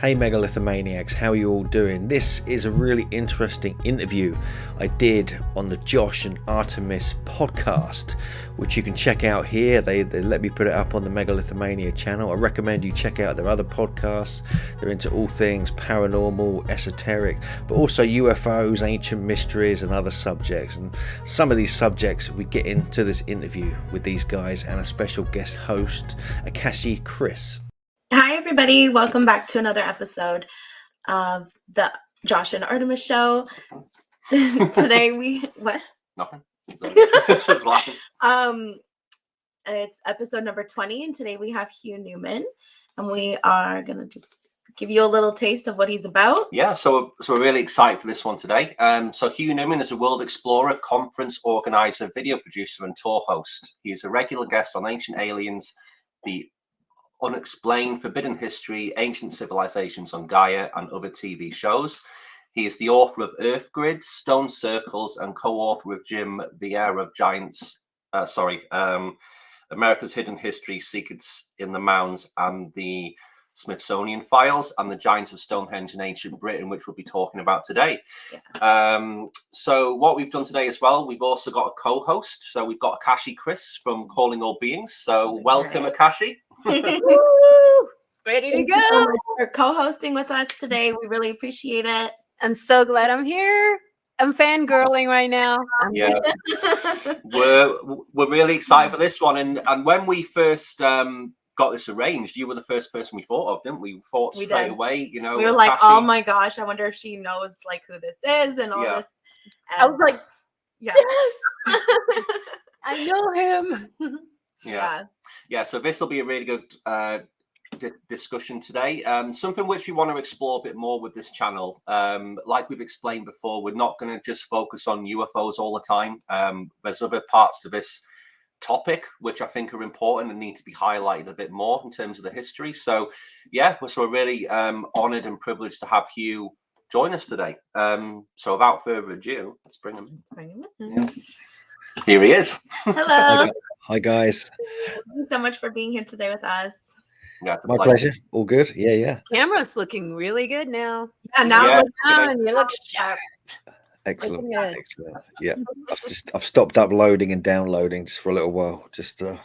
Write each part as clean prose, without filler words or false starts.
Hey Megalithomaniacs, how are you all doing? This is a really interesting interview I did on the Josh and Artemis podcast, which you can check out here. They let me put it up on the Megalithomedia channel. I recommend you check out their other podcasts. They're into all things paranormal, esoteric, but also UFOs, ancient mysteries and other subjects. And some of these subjects we get into this interview with these guys and a special guest host, Akashi Chris. Hi, everybody. Welcome back to another episode of the Josh and Artemis show. Today what? Nothing. It's episode number 20, and today we have Hugh Newman, and we are going to just give you a little taste of what he's about. Yeah, so we're really excited for this one today. So Hugh Newman is a world explorer, conference organizer, video producer, and tour host. He is a regular guest on Ancient Aliens, the Unexplained, Forbidden History, Ancient Civilizations on Gaia, and other TV shows. He is the author of Earth Grids, Stone Circles, and co-author with Jim Vieira of America's Hidden History, Secrets in the Mounds, and the Smithsonian Files, and the Giants of Stonehenge in Ancient Britain, which we'll be talking about today. Yeah. So what we've done today as well, we've also got a co-host. So we've got Akashi Chris from Calling All Beings. So welcome, Akashi. Ready to Thank go. you so much for co-hosting with us today. We really appreciate it. I'm so glad I'm here. I'm fangirling right now. Yeah, we're really excited for this one. And when we first got this arranged, you were the first person we thought of, didn't we? We thought straight away, you know. We were like, oh my gosh, I wonder if she knows like who this is and all this. And I was like, yes, I know him. Yeah. So this will be a really good discussion today. Something which we want to explore a bit more with this channel. Like we've explained before, we're not going to just focus on UFOs all the time. There's other parts to this topic which I think are important and need to be highlighted a bit more in terms of the history. So yeah, we're really honored and privileged to have Hugh join us today. So without further ado, let's bring him in. Yeah. Here he is. Hello. Hi guys. Thank you so much for being here today with us. Yeah, My pleasure. All good. Yeah. Camera's looking really good now. Yeah, now you look sharp. Excellent. Yeah, I've stopped uploading and downloading just for a little while. Just it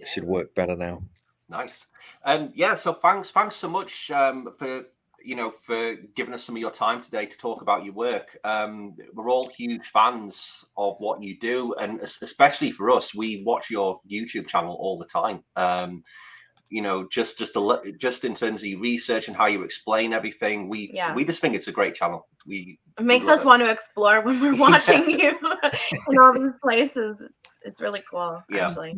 should work better now. Nice. So thanks so much for giving us some of your time today to talk about your work. We're all huge fans of what you do, and especially for us, we watch your YouTube channel all the time. Just in terms of your research and how you explain everything, we just think it's a great channel. It makes us want to explore when we're watching you in all these places. It's really cool, actually.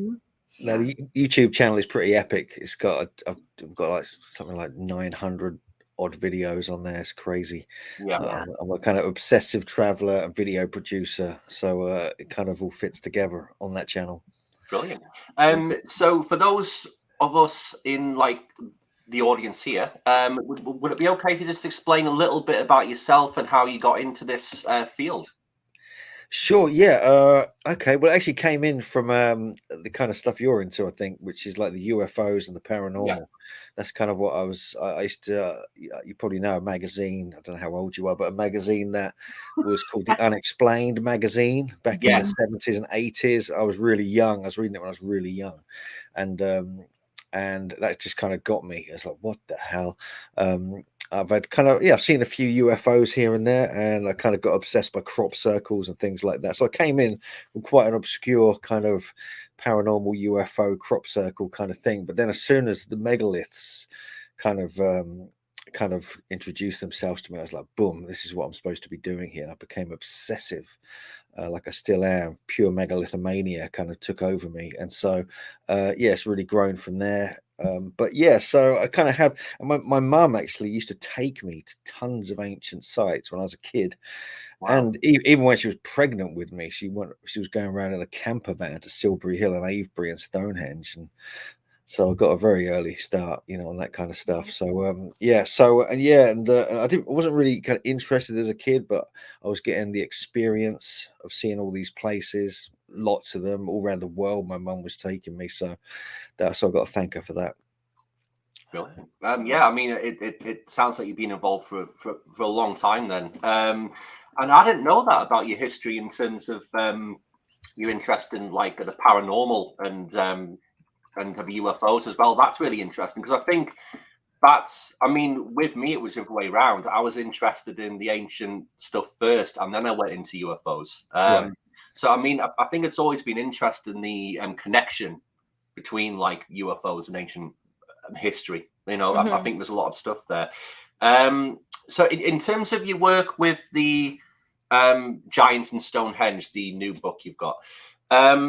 Now the YouTube channel is pretty epic. It's got I've got like something like 900 odd videos on there. It's crazy. I'm a kind of obsessive traveler and video producer, so it kind of all fits together on that channel. Brilliant. So for those of us in like the audience here, would it be okay to just explain a little bit about yourself and how you got into this field? Sure. Yeah. Okay. Well, it actually came in from the kind of stuff you're into, I think, which is like the UFOs and the paranormal. Yeah. That's kind of what I used to. You probably know a magazine. I don't know how old you are, but a magazine that was called the Unexplained Magazine back in the 70s and 80s. I was really young. I was reading it when I was really young, and that just kind of got me. It's like, what the hell? I've had I've seen a few UFOs here and there, and I kind of got obsessed by crop circles and things like that. So I came in from quite an obscure kind of paranormal UFO crop circle kind of thing. But then as soon as the megaliths kind of introduced themselves to me, I was like, boom, this is what I'm supposed to be doing here. And I became obsessive, like I still am. Pure megalithomania kind of took over me. And so, it's really grown from there. So I kind of have, my mum actually used to take me to tons of ancient sites when I was a kid. Wow. And even when she was pregnant with me, she was going around in a camper van to Silbury Hill and Avebury and Stonehenge. And so I got a very early start, on that kind of stuff. So I wasn't really kind of interested as a kid, but I was getting the experience of seeing all these places, lots of them all around the world. My mum was taking me, so I got to thank her for that. Brilliant. Yeah, I mean, it sounds like you've been involved for a long time then. And I didn't know that about your history in terms of your interest in like the paranormal and the UFOs as well. That's really interesting because I think I mean, with me, it was the other way around. I was interested in the ancient stuff first, and then I went into UFOs. Right. So, I mean, I think it's always been interesting the connection between like UFOs and ancient history. You know, I think there's a lot of stuff there. So, in terms of your work with the Giants and Stonehenge, the new book you've got, I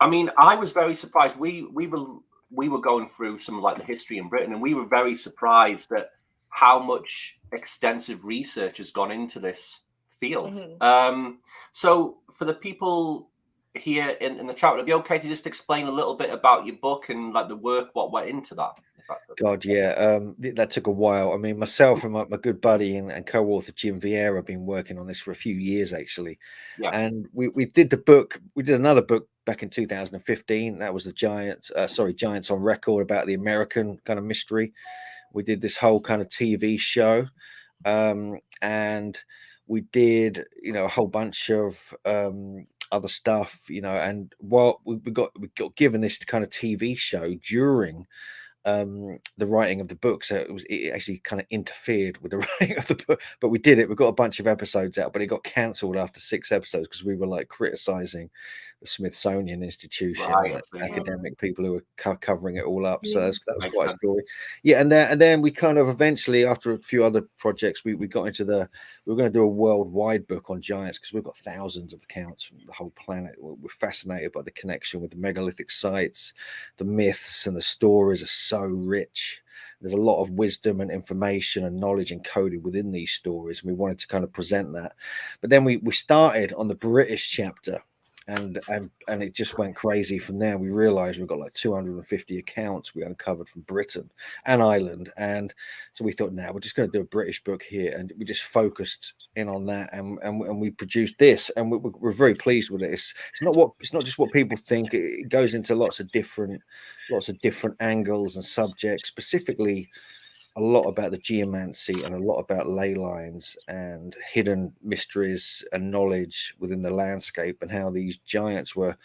mean, I was very surprised. We were going through some like the history in Britain, and we were very surprised at how much extensive research has gone into this field. So for the people here in the chat, would it be okay to just explain a little bit about your book and like the work, what went into that? God, yeah, that took a while. I mean, myself and my good buddy and co-author Jim Vieira have been working on this for a few years, actually. Yeah. And we did the book. We did another book back in 2015. That was the Giants on Record, about the American kind of mystery. We did this whole kind of TV show, and we did, you know, a whole bunch of other stuff, you know. And while we got given this kind of TV show during the writing of the book, so it actually kind of interfered with the writing of the book, but we did it. We got a bunch of episodes out, but it got cancelled after 6 episodes because we were like criticizing the Smithsonian Institution, academic people who were covering it all up. So that was quite a story. Yeah, and then we kind of eventually, after a few other projects, we got into we were going to do a worldwide book on giants because we've got thousands of accounts from the whole planet. We're fascinated by the connection with the megalithic sites. The myths and the stories are so rich. There's a lot of wisdom and information and knowledge encoded within these stories, and we wanted to kind of present that. But then we started on the British chapter, and it just went crazy from there. We realized we've got like 250 accounts we uncovered from Britain and Ireland, and so we thought, now we're just going to do a British book here, and we just focused in on that, and we produced this, and we're very pleased with it. It's not just what people think. It goes into lots of different angles and subjects, specifically a lot about the geomancy and a lot about ley lines and hidden mysteries and knowledge within the landscape, and how these giants were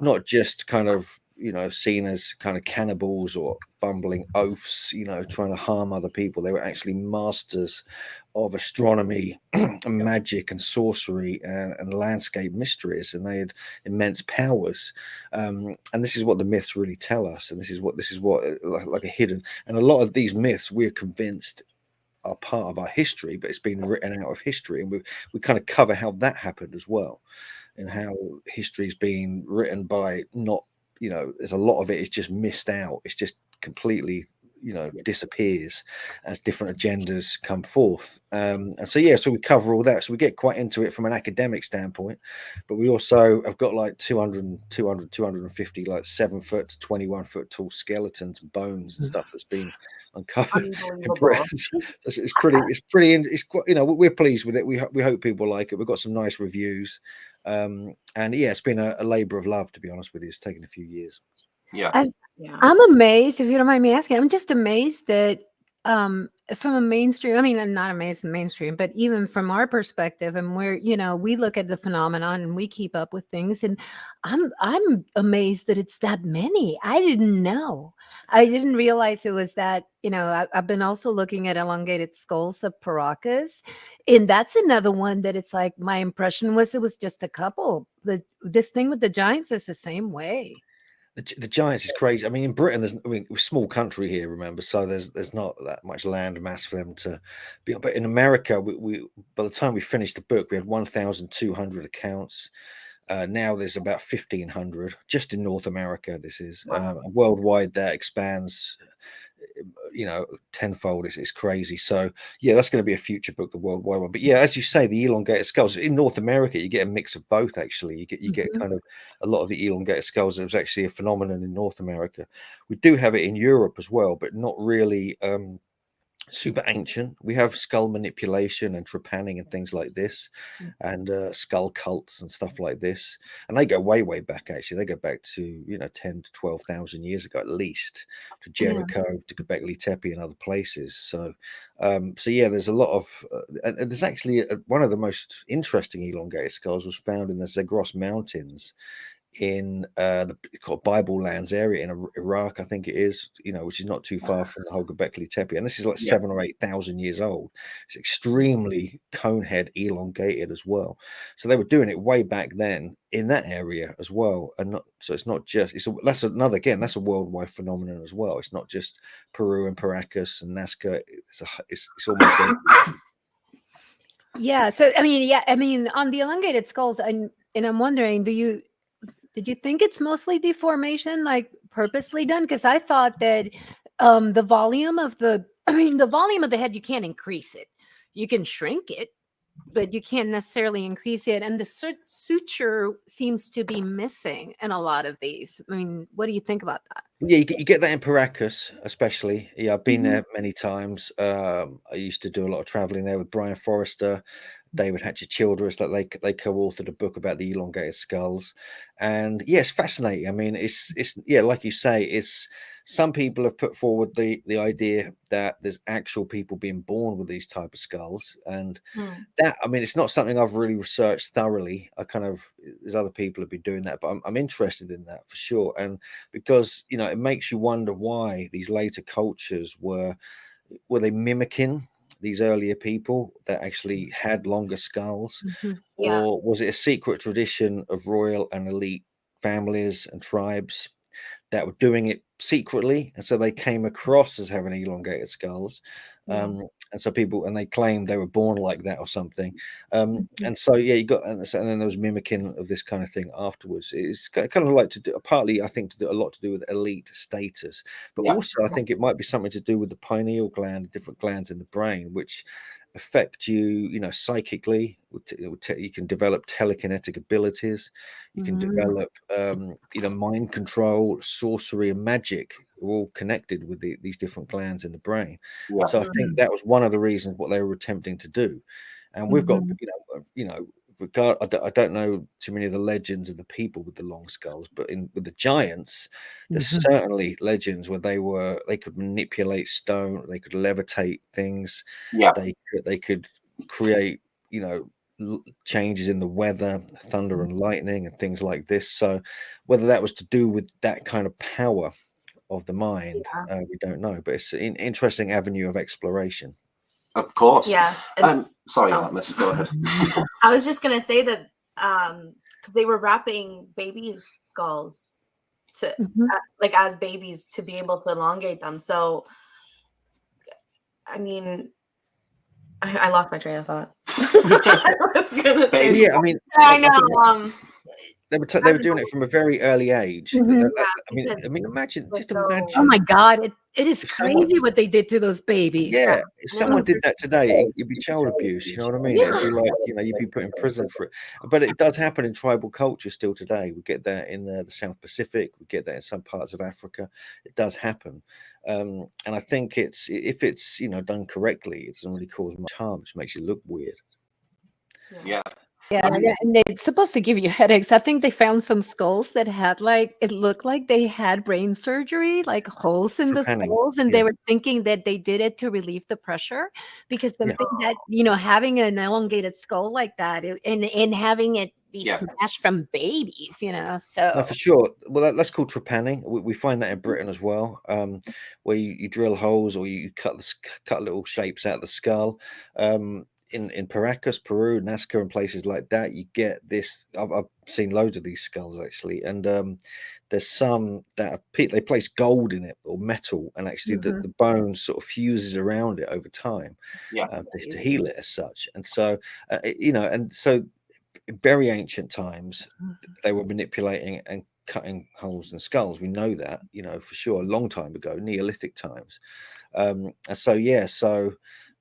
not just kind of, you know, seen as kind of cannibals or bumbling oafs, you know, trying to harm other people. They were actually masters of astronomy and magic and sorcery and landscape mysteries, and they had immense powers. And this is what the myths really tell us, and this is what like a hidden, and a lot of these myths we're convinced are part of our history, but it's been written out of history, and we kind of cover how that happened as well, and how history's been written by not, you know, there's a lot of it is just missed out. It's just completely, you know, disappears as different agendas come forth. And so we cover all that. So we get quite into it from an academic standpoint, but we also have got like 250 like 7-foot to 21-foot tall skeletons and bones and stuff that's been uncovered in Britain. So it's quite, you know, we're pleased with it. We hope people like it. We've got some nice reviews. And yeah, it's been a labor of love, to be honest with you. It's taken a few years. I'm amazed, if you don't mind me asking. I'm just amazed that from a mainstream, I mean, I'm not amazed in mainstream, but even from our perspective, and where, you know, we look at the phenomenon and we keep up with things, and I'm amazed that it's that many. I didn't know. I didn't realize it was that. You know, I've been also looking at Elongated Skulls of Paracas, and that's another one that it's like, my impression was it was just a couple. But this thing with the giants is the same way. The giants is crazy. I mean, in Britain, we're a small country here, remember, so there's not that much land mass for them to be on. But in America, we by the time we finished the book, we had 1,200 accounts. Now there's about 1,500 just in North America. This is worldwide. That expands, you know, tenfold. It's crazy. So yeah, that's going to be a future book, the worldwide one. But yeah, as you say, the elongated skulls in North America, you get a mix of both. Actually, you get kind of a lot of the elongated skulls. It was actually a phenomenon in North America. We do have it in Europe as well, but not really super ancient. We have skull manipulation and trepanning and things like this, and skull cults and stuff like this. And they go way back. Actually, they go back to 10 to 12,000 years ago at least, to Jericho, to Göbekli Tepe, and other places. So, yeah, there's a lot of, and there's actually one of the most interesting elongated skulls was found in the Zagros Mountains in the called Bible lands area in Iraq, I think it is, which is not too far from the whole Göbekli Tepe, and this is like 7,000 or 8,000 years old. It's extremely conehead elongated as well. So they were doing it way back then in that area as well, and so it's not just that's a worldwide phenomenon as well. It's not just Peru and Paracas and Nazca. It's almost Yeah. So I mean, on the elongated skulls, and I'm wondering, did you think it's mostly deformation, like purposely done? Because I thought that the volume of the head, you can't increase it. You can shrink it, but you can't necessarily increase it. And the suture seems to be missing in a lot of these. I mean, what do you think about that? Yeah, you get that in Paracas, especially. Yeah, I've been there many times. I used to do a lot of traveling there with Brian Forrester, David Hatcher Childress. That they co-authored a book about the elongated skulls, and yeah, it's fascinating. I mean, it's like you say, it's some people have put forward the idea that there's actual people being born with these type of skulls, and that, I mean, it's not something I've really researched thoroughly. There's other people have been doing that, but I'm interested in that for sure, and because it makes you wonder why these later cultures were they mimicking these earlier people that actually had longer skulls, or was it a secret tradition of royal and elite families and tribes that were doing it secretly, and so they came across as having elongated skulls, and so they claimed they were born like that or something, and so yeah, you got, and then there was mimicking of this kind of thing afterwards. It's kind of like to do, partly I think, to do a lot to do with elite status, but also I think it might be something to do with the pineal gland, different glands in the brain, which affect you, psychically. You can develop telekinetic abilities. You can develop, mind control, sorcery, and magic are all connected with these different glands in the brain. And so I think that was one of the reasons what they were attempting to do. And we've got, I don't know too many of the legends of the people with the long skulls, but with the giants, there's certainly legends where they could manipulate stone, they could levitate things, they could create, changes in the weather, thunder and lightning and things like this. So whether that was to do with that kind of power of the mind, we don't know, but it's an interesting avenue of exploration. Of course. Yeah. Sorry, Artemis, go ahead. I was just gonna say that they were wrapping babies' skulls to as babies to be able to elongate them. So I mean, I lost my train of thought. I was gonna say, yeah, I mean, I know. They were doing it from a very early age. I mean, imagine. Oh my God, it is crazy what they did to those babies. Yeah, if someone did that today, it'd be child abuse. You know what I mean? It'd be like, you'd be put in prison for it. But it does happen in tribal culture still today. We get that in the South Pacific. We get that in some parts of Africa. It does happen, and I think if it's done correctly, it doesn't really cause much harm. It just makes you look weird. Yeah. Yeah, and it's supposed to give you headaches. I think they found some skulls that had it looked like they had brain surgery, like holes in the skulls, and they were thinking that they did it to relieve the pressure, because something that having an elongated skull like that and having it be smashed from babies, so. No, for sure. Well, that's called trepanning. We find that in Britain as well, where you drill holes or you cut little shapes out of the skull. In Paracas, Peru, Nazca, and places like that, you get this. I've seen loads of these skulls actually, and there's some that they place gold in it or metal, and actually the bone sort of fuses around it over time, to heal it as such. And so, and so in very ancient times, they were manipulating and cutting holes in skulls. We know that, for sure, a long time ago, Neolithic times. And so,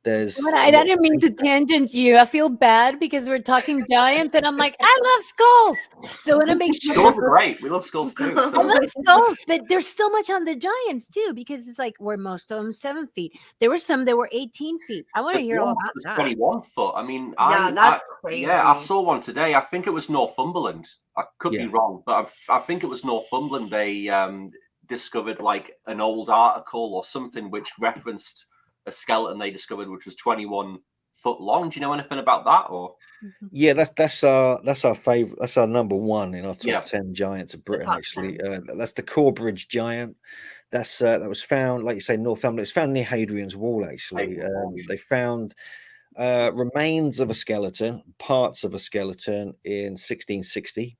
there's But I didn't mean to tangent you. I feel bad because we're talking giants, and I'm like, I love skulls. So I want to make sure. Skulls are great. We love skulls too. I So. love skulls, but there's so much on the giants too, because it's like were most of them 7 feet. There were some that were 18 feet. I want to hear all about that. 21 foot. I mean, that's crazy. Yeah, I saw one today. I think it was Northumberland. I could be wrong, but I think it was Northumberland. They discovered like an old article or something which referenced a skeleton they discovered, which was 21 foot long. Do you know anything about that? Or yeah, that's our favorite. That's our number one in our top 10 giants of Britain. Actually, that's the Corbridge giant. That's that was found, like you say, Northumberland. It's found near Hadrian's Wall. Actually, they found remains of a skeleton, parts of a skeleton in 1660,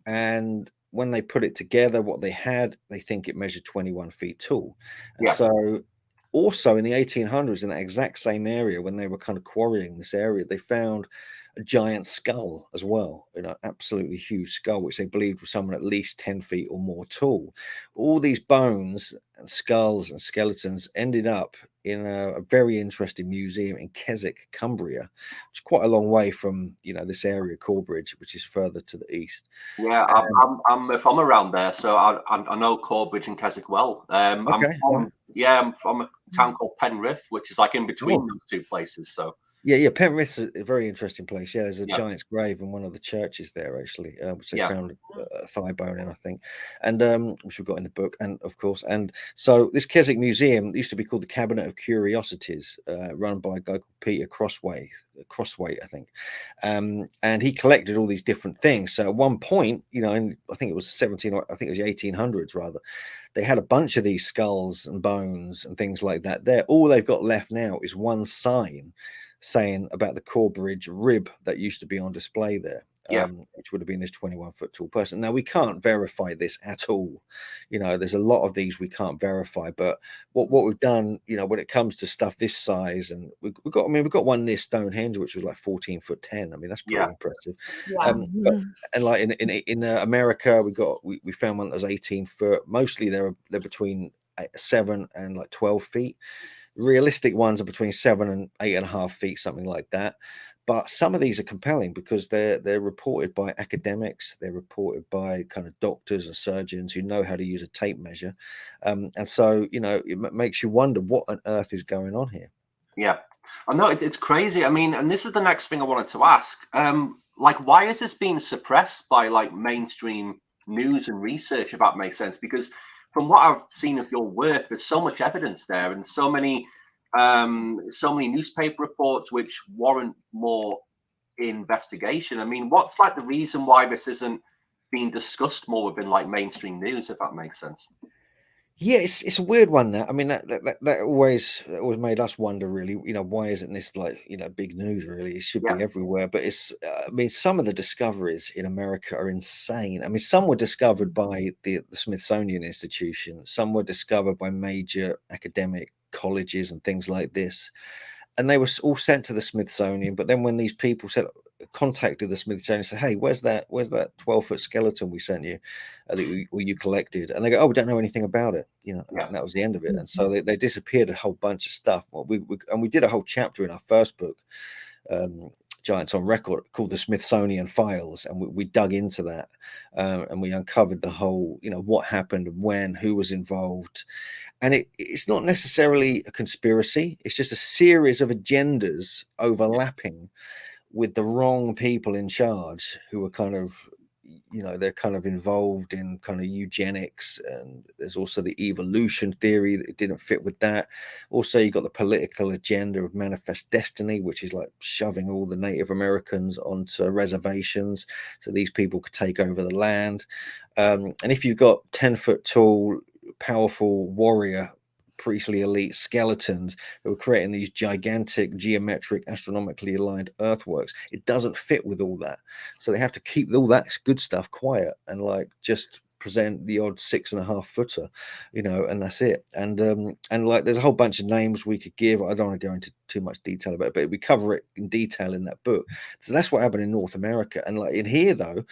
and when they put it together, what they had, they think it measured 21 feet tall. And so also in the 1800s, in that exact same area, when they were kind of quarrying this area, they found a giant skull as well, absolutely huge skull, which they believed was someone at least 10 feet or more tall. All these bones and skulls and skeletons ended up in a very interesting museum in Keswick, Cumbria, which is quite a long way from this area, Corbridge, which is further to the east. Yeah, I'm from around there, so I know Corbridge and Keswick well. I'm from a town called Penrith, which is like in between those two places. So. Yeah, Penrith's a very interesting place. Yeah, there's a giant's grave in one of the churches there, actually, which they found a thigh bone in, I think, and which we've got in the book, and of course, and so this Keswick Museum used to be called the Cabinet of Curiosities, run by a guy called Peter Crosswaite, I think, and he collected all these different things. So at one point, in, I think it was the 1800s rather, they had a bunch of these skulls and bones and things like that. There, all they've got left now is one sign saying about the Corbridge rib that used to be on display there, which would have been this 21-foot tall person. Now we can't verify this at all. There's a lot of these we can't verify, but what we've done, when it comes to stuff this size, and we've got one near Stonehenge, which was like 14 foot 10. I mean, that's pretty impressive. And like in America, we found one that was 18 foot. Mostly they're between 7 and like 12 feet. Realistic ones are between 7 and 8.5 feet, something like that. But some of these are compelling because they're reported by academics, they're reported by kind of doctors and surgeons who know how to use a tape measure, and so it makes you wonder what on earth is going on here. Yeah, I know it's crazy. I mean, and this is the next thing I wanted to ask. Like, why is this being suppressed by like mainstream news and research, if that makes sense? Because from what I've seen of your work, there's so much evidence there, and so many newspaper reports which warrant more investigation. I mean, what's like the reason why this isn't being discussed more within like mainstream news, if that makes sense? Yeah, it's a weird one. That I mean, that always made us wonder, really. Why isn't this like big news? Really, it should be everywhere. But it's, I mean, some of the discoveries in America are insane. I mean, some were discovered by the Smithsonian Institution. Some were discovered by major academic colleges and things like this, and they were all sent to the Smithsonian. But then when these people contacted the Smithsonian and said, "Hey, where's that 12-foot skeleton we sent you, that you collected?" And they go, "Oh, we don't know anything about it," and that was the end of it. And so they disappeared a whole bunch of stuff. Well, we did a whole chapter in our first book, Giants on Record, called the Smithsonian Files, and we dug into that, and we uncovered the whole, what happened, when, who was involved. And it's not necessarily a conspiracy. It's just a series of agendas overlapping with the wrong people in charge, who are kind of, they're kind of involved in kind of eugenics, and there's also the evolution theory that it didn't fit with that. Also, you got the political agenda of manifest destiny, which is like shoving all the Native Americans onto reservations so these people could take over the land. And if you've got 10-foot tall, powerful warrior priestly elite skeletons who are creating these gigantic geometric astronomically aligned earthworks, it doesn't fit with all that, so they have to keep all that good stuff quiet and like just present the odd 6.5 footer, and that's it. And like there's a whole bunch of names we could give. I don't want to go into too much detail about it, but we cover it in detail in that book. So that's what happened in North America. And like in here though,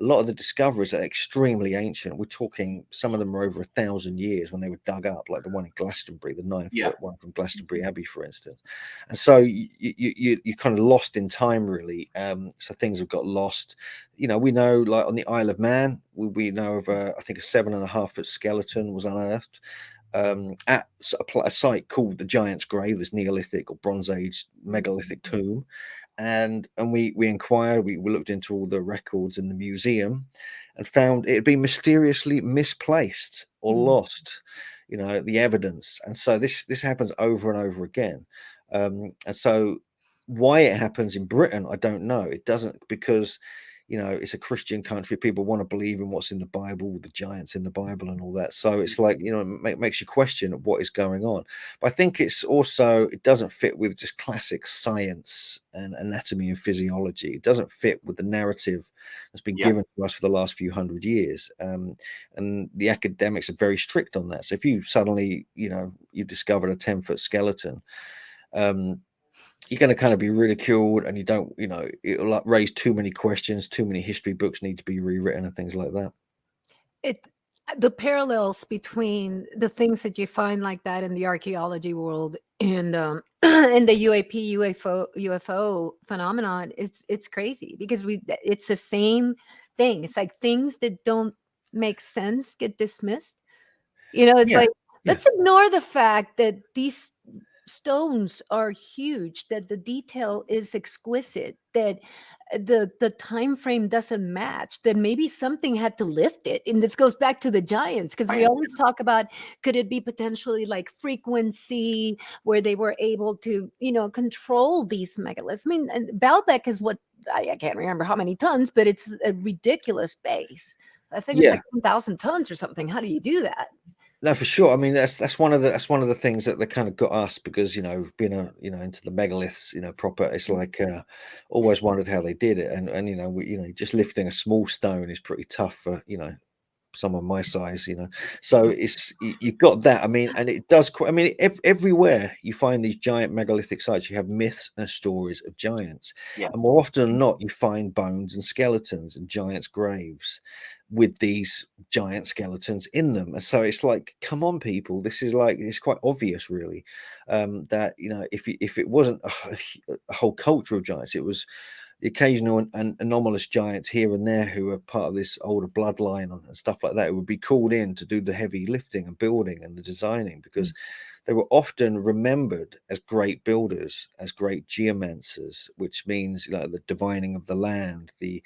a lot of the discoveries are extremely ancient. We're talking, some of them are over 1,000 years when they were dug up, like the one in Glastonbury, the 9-foot one from Glastonbury Abbey, for instance. And so you're kind of lost in time, really. So things have got lost. You know, we know, like on the Isle of Man, we know of I think a 7.5-foot skeleton was unearthed at a site called the Giant's Grave, this Neolithic or Bronze Age megalithic tomb. And we inquired, we looked into all the records in the museum and found it had been mysteriously misplaced or lost, you know, the evidence. And so this happens over and over again. And so why it happens in Britain, I don't know. It doesn't, because, you know, it's a Christian country. People want to believe in what's in the Bible, the giants in the Bible and all that. So it's like, you know, it makes you question what is going on. But I think it's also, it doesn't fit with just classic science and anatomy and physiology. It doesn't fit with the narrative that's been given to us for the last few hundred years. And the academics are very strict on that. So if you suddenly, you know, you discovered a 10-foot skeleton, you're going to kind of be ridiculed, and you don't, you know, it'll like raise too many questions. Too many history books need to be rewritten and things like that. The parallels between the things that you find like that in the archaeology world and in the UFO phenomenon, it's crazy, because it's the same thing. It's like things that don't make sense get dismissed. You know, it's like, let's ignore the fact that these stones are huge, that the detail is exquisite, that the time frame doesn't match, that maybe something had to lift it. And this goes back to the giants, because we always talk about, could it be potentially like frequency, where they were able to, you know, control these megaliths? I mean, and Baalbek is what, I can't remember how many tons, but it's a ridiculous base. I think it's like 1,000 tons or something. How do you do that? No, for sure. I mean, that's one of the things that they kind of got us, because, you know, being into the megaliths, you know, proper. It's like always wondered how they did it, and you know, just lifting a small stone is pretty tough for, you know, someone my size, you know. So it's, you've got that. I mean, and it does. I mean, everywhere you find these giant megalithic sites, you have myths and stories of giants, and more often than not, you find bones and skeletons and giants' graves with these giant skeletons in them. And so it's like, come on, people, this is like, it's quite obvious, really, that, you know, if it wasn't a whole culture of giants, it was the occasional and anomalous giants here and there who are part of this older bloodline and stuff like that, it would be called in to do the heavy lifting and building and the designing, because they were often remembered as great builders, as great geomancers, which means, you know, the divining of the land, the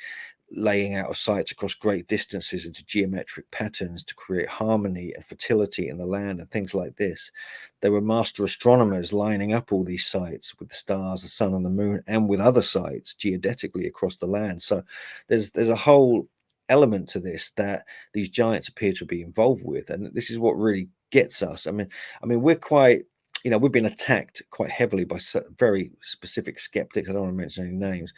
laying out of sites across great distances into geometric patterns to create harmony and fertility in the land and things like this. They were master astronomers, lining up all these sites with the stars, the sun and the moon, and with other sites geodetically across the land. So there's a whole element to this that these giants appear to be involved with, and this is what really gets us. I mean we're quite, you know, we've been attacked quite heavily by very specific skeptics. I don't want to mention any names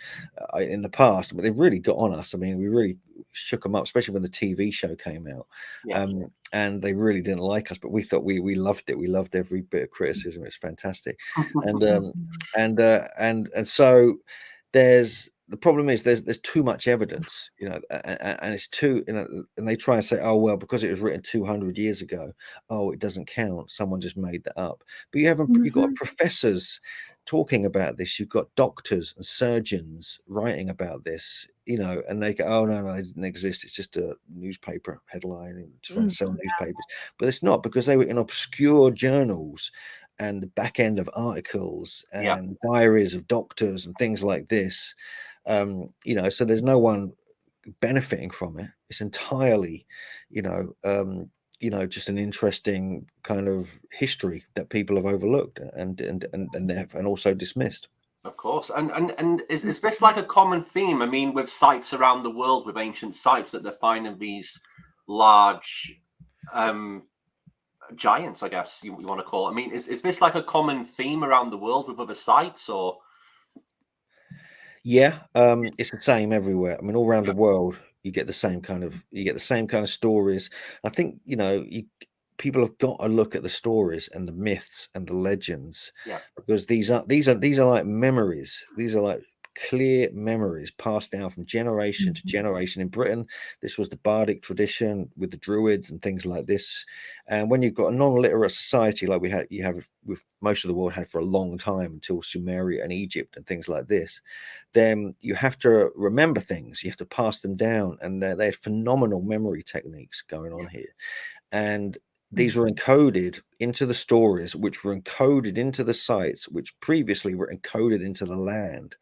in the past, but they've really got on us. I mean, we really shook them up, especially when the TV show came out, and they really didn't like us. But we thought we loved it. We loved every bit of criticism. It's fantastic, and so the problem is there's too much evidence, you know, and it's too, you know, and they try and say, oh well, because it was written 200 years ago, oh, it doesn't count, someone just made that up. But you've got professors talking about this, you've got doctors and surgeons writing about this, you know, and they go, oh no, it doesn't exist, it's just a newspaper headline and trying to sell newspapers. But it's not, because they were in obscure journals and the back end of articles and diaries of doctors and things like this. You know, so there's no one benefiting from it. It's entirely, you know, just an interesting kind of history that people have overlooked and also dismissed. Of course, and is this like a common theme? I mean, with sites around the world, with ancient sites, that they're finding these large giants, I guess you want to call it. I mean, is this like a common theme around the world with other sites, or? Yeah, it's the same everywhere. I mean, all around the world, you get the same kind of stories. I think, you know, people have got to look at the stories and the myths and the legends, because these are like memories. These are like clear memories passed down from generation to generation. In Britain, this was the bardic tradition with the druids and things like this. And when you've got a non-literate society like you have with most of the world had for a long time until Sumeria and Egypt and things like this, then you have to remember things. You have to pass them down, and they had phenomenal memory techniques going on here. And these were encoded into the stories, which were encoded into the sites, which previously were encoded into the land.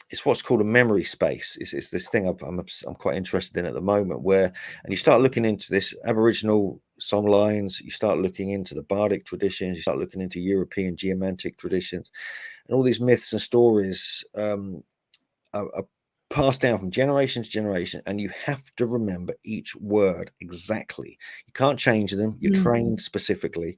It's what's called a memory space. It's this thing I'm quite interested in at the moment, where, and you start looking into this Aboriginal song lines, you start looking into the bardic traditions, you start looking into European geomantic traditions, and all these myths and stories are passed down from generation to generation, and you have to remember each word exactly. You can't change them. You're trained specifically,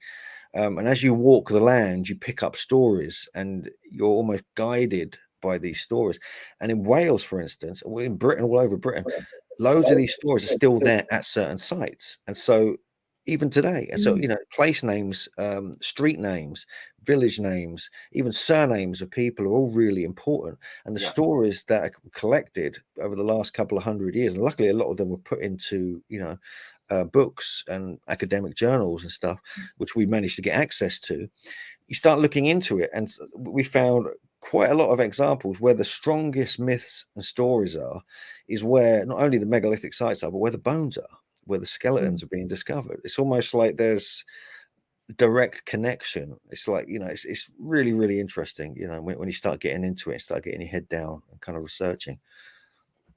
and as you walk the land, you pick up stories, and you're almost guided by these stories. And in Wales, for instance, in Britain, all over Britain, loads of these stories are still there at certain sites, and so even today, and so place names, street names, village names, even surnames of people are all really important. And the stories that are collected over the last couple of 100 years, and luckily a lot of them were put into books and academic journals and stuff, which we managed to get access to. You start looking into it, and we found quite a lot of examples where the strongest myths and stories is where not only the megalithic sites are, but where the bones are, where the skeletons are being discovered. It's almost like there's direct connection. It's like, it's really, really interesting, when you start getting into it, start getting your head down and kind of researching.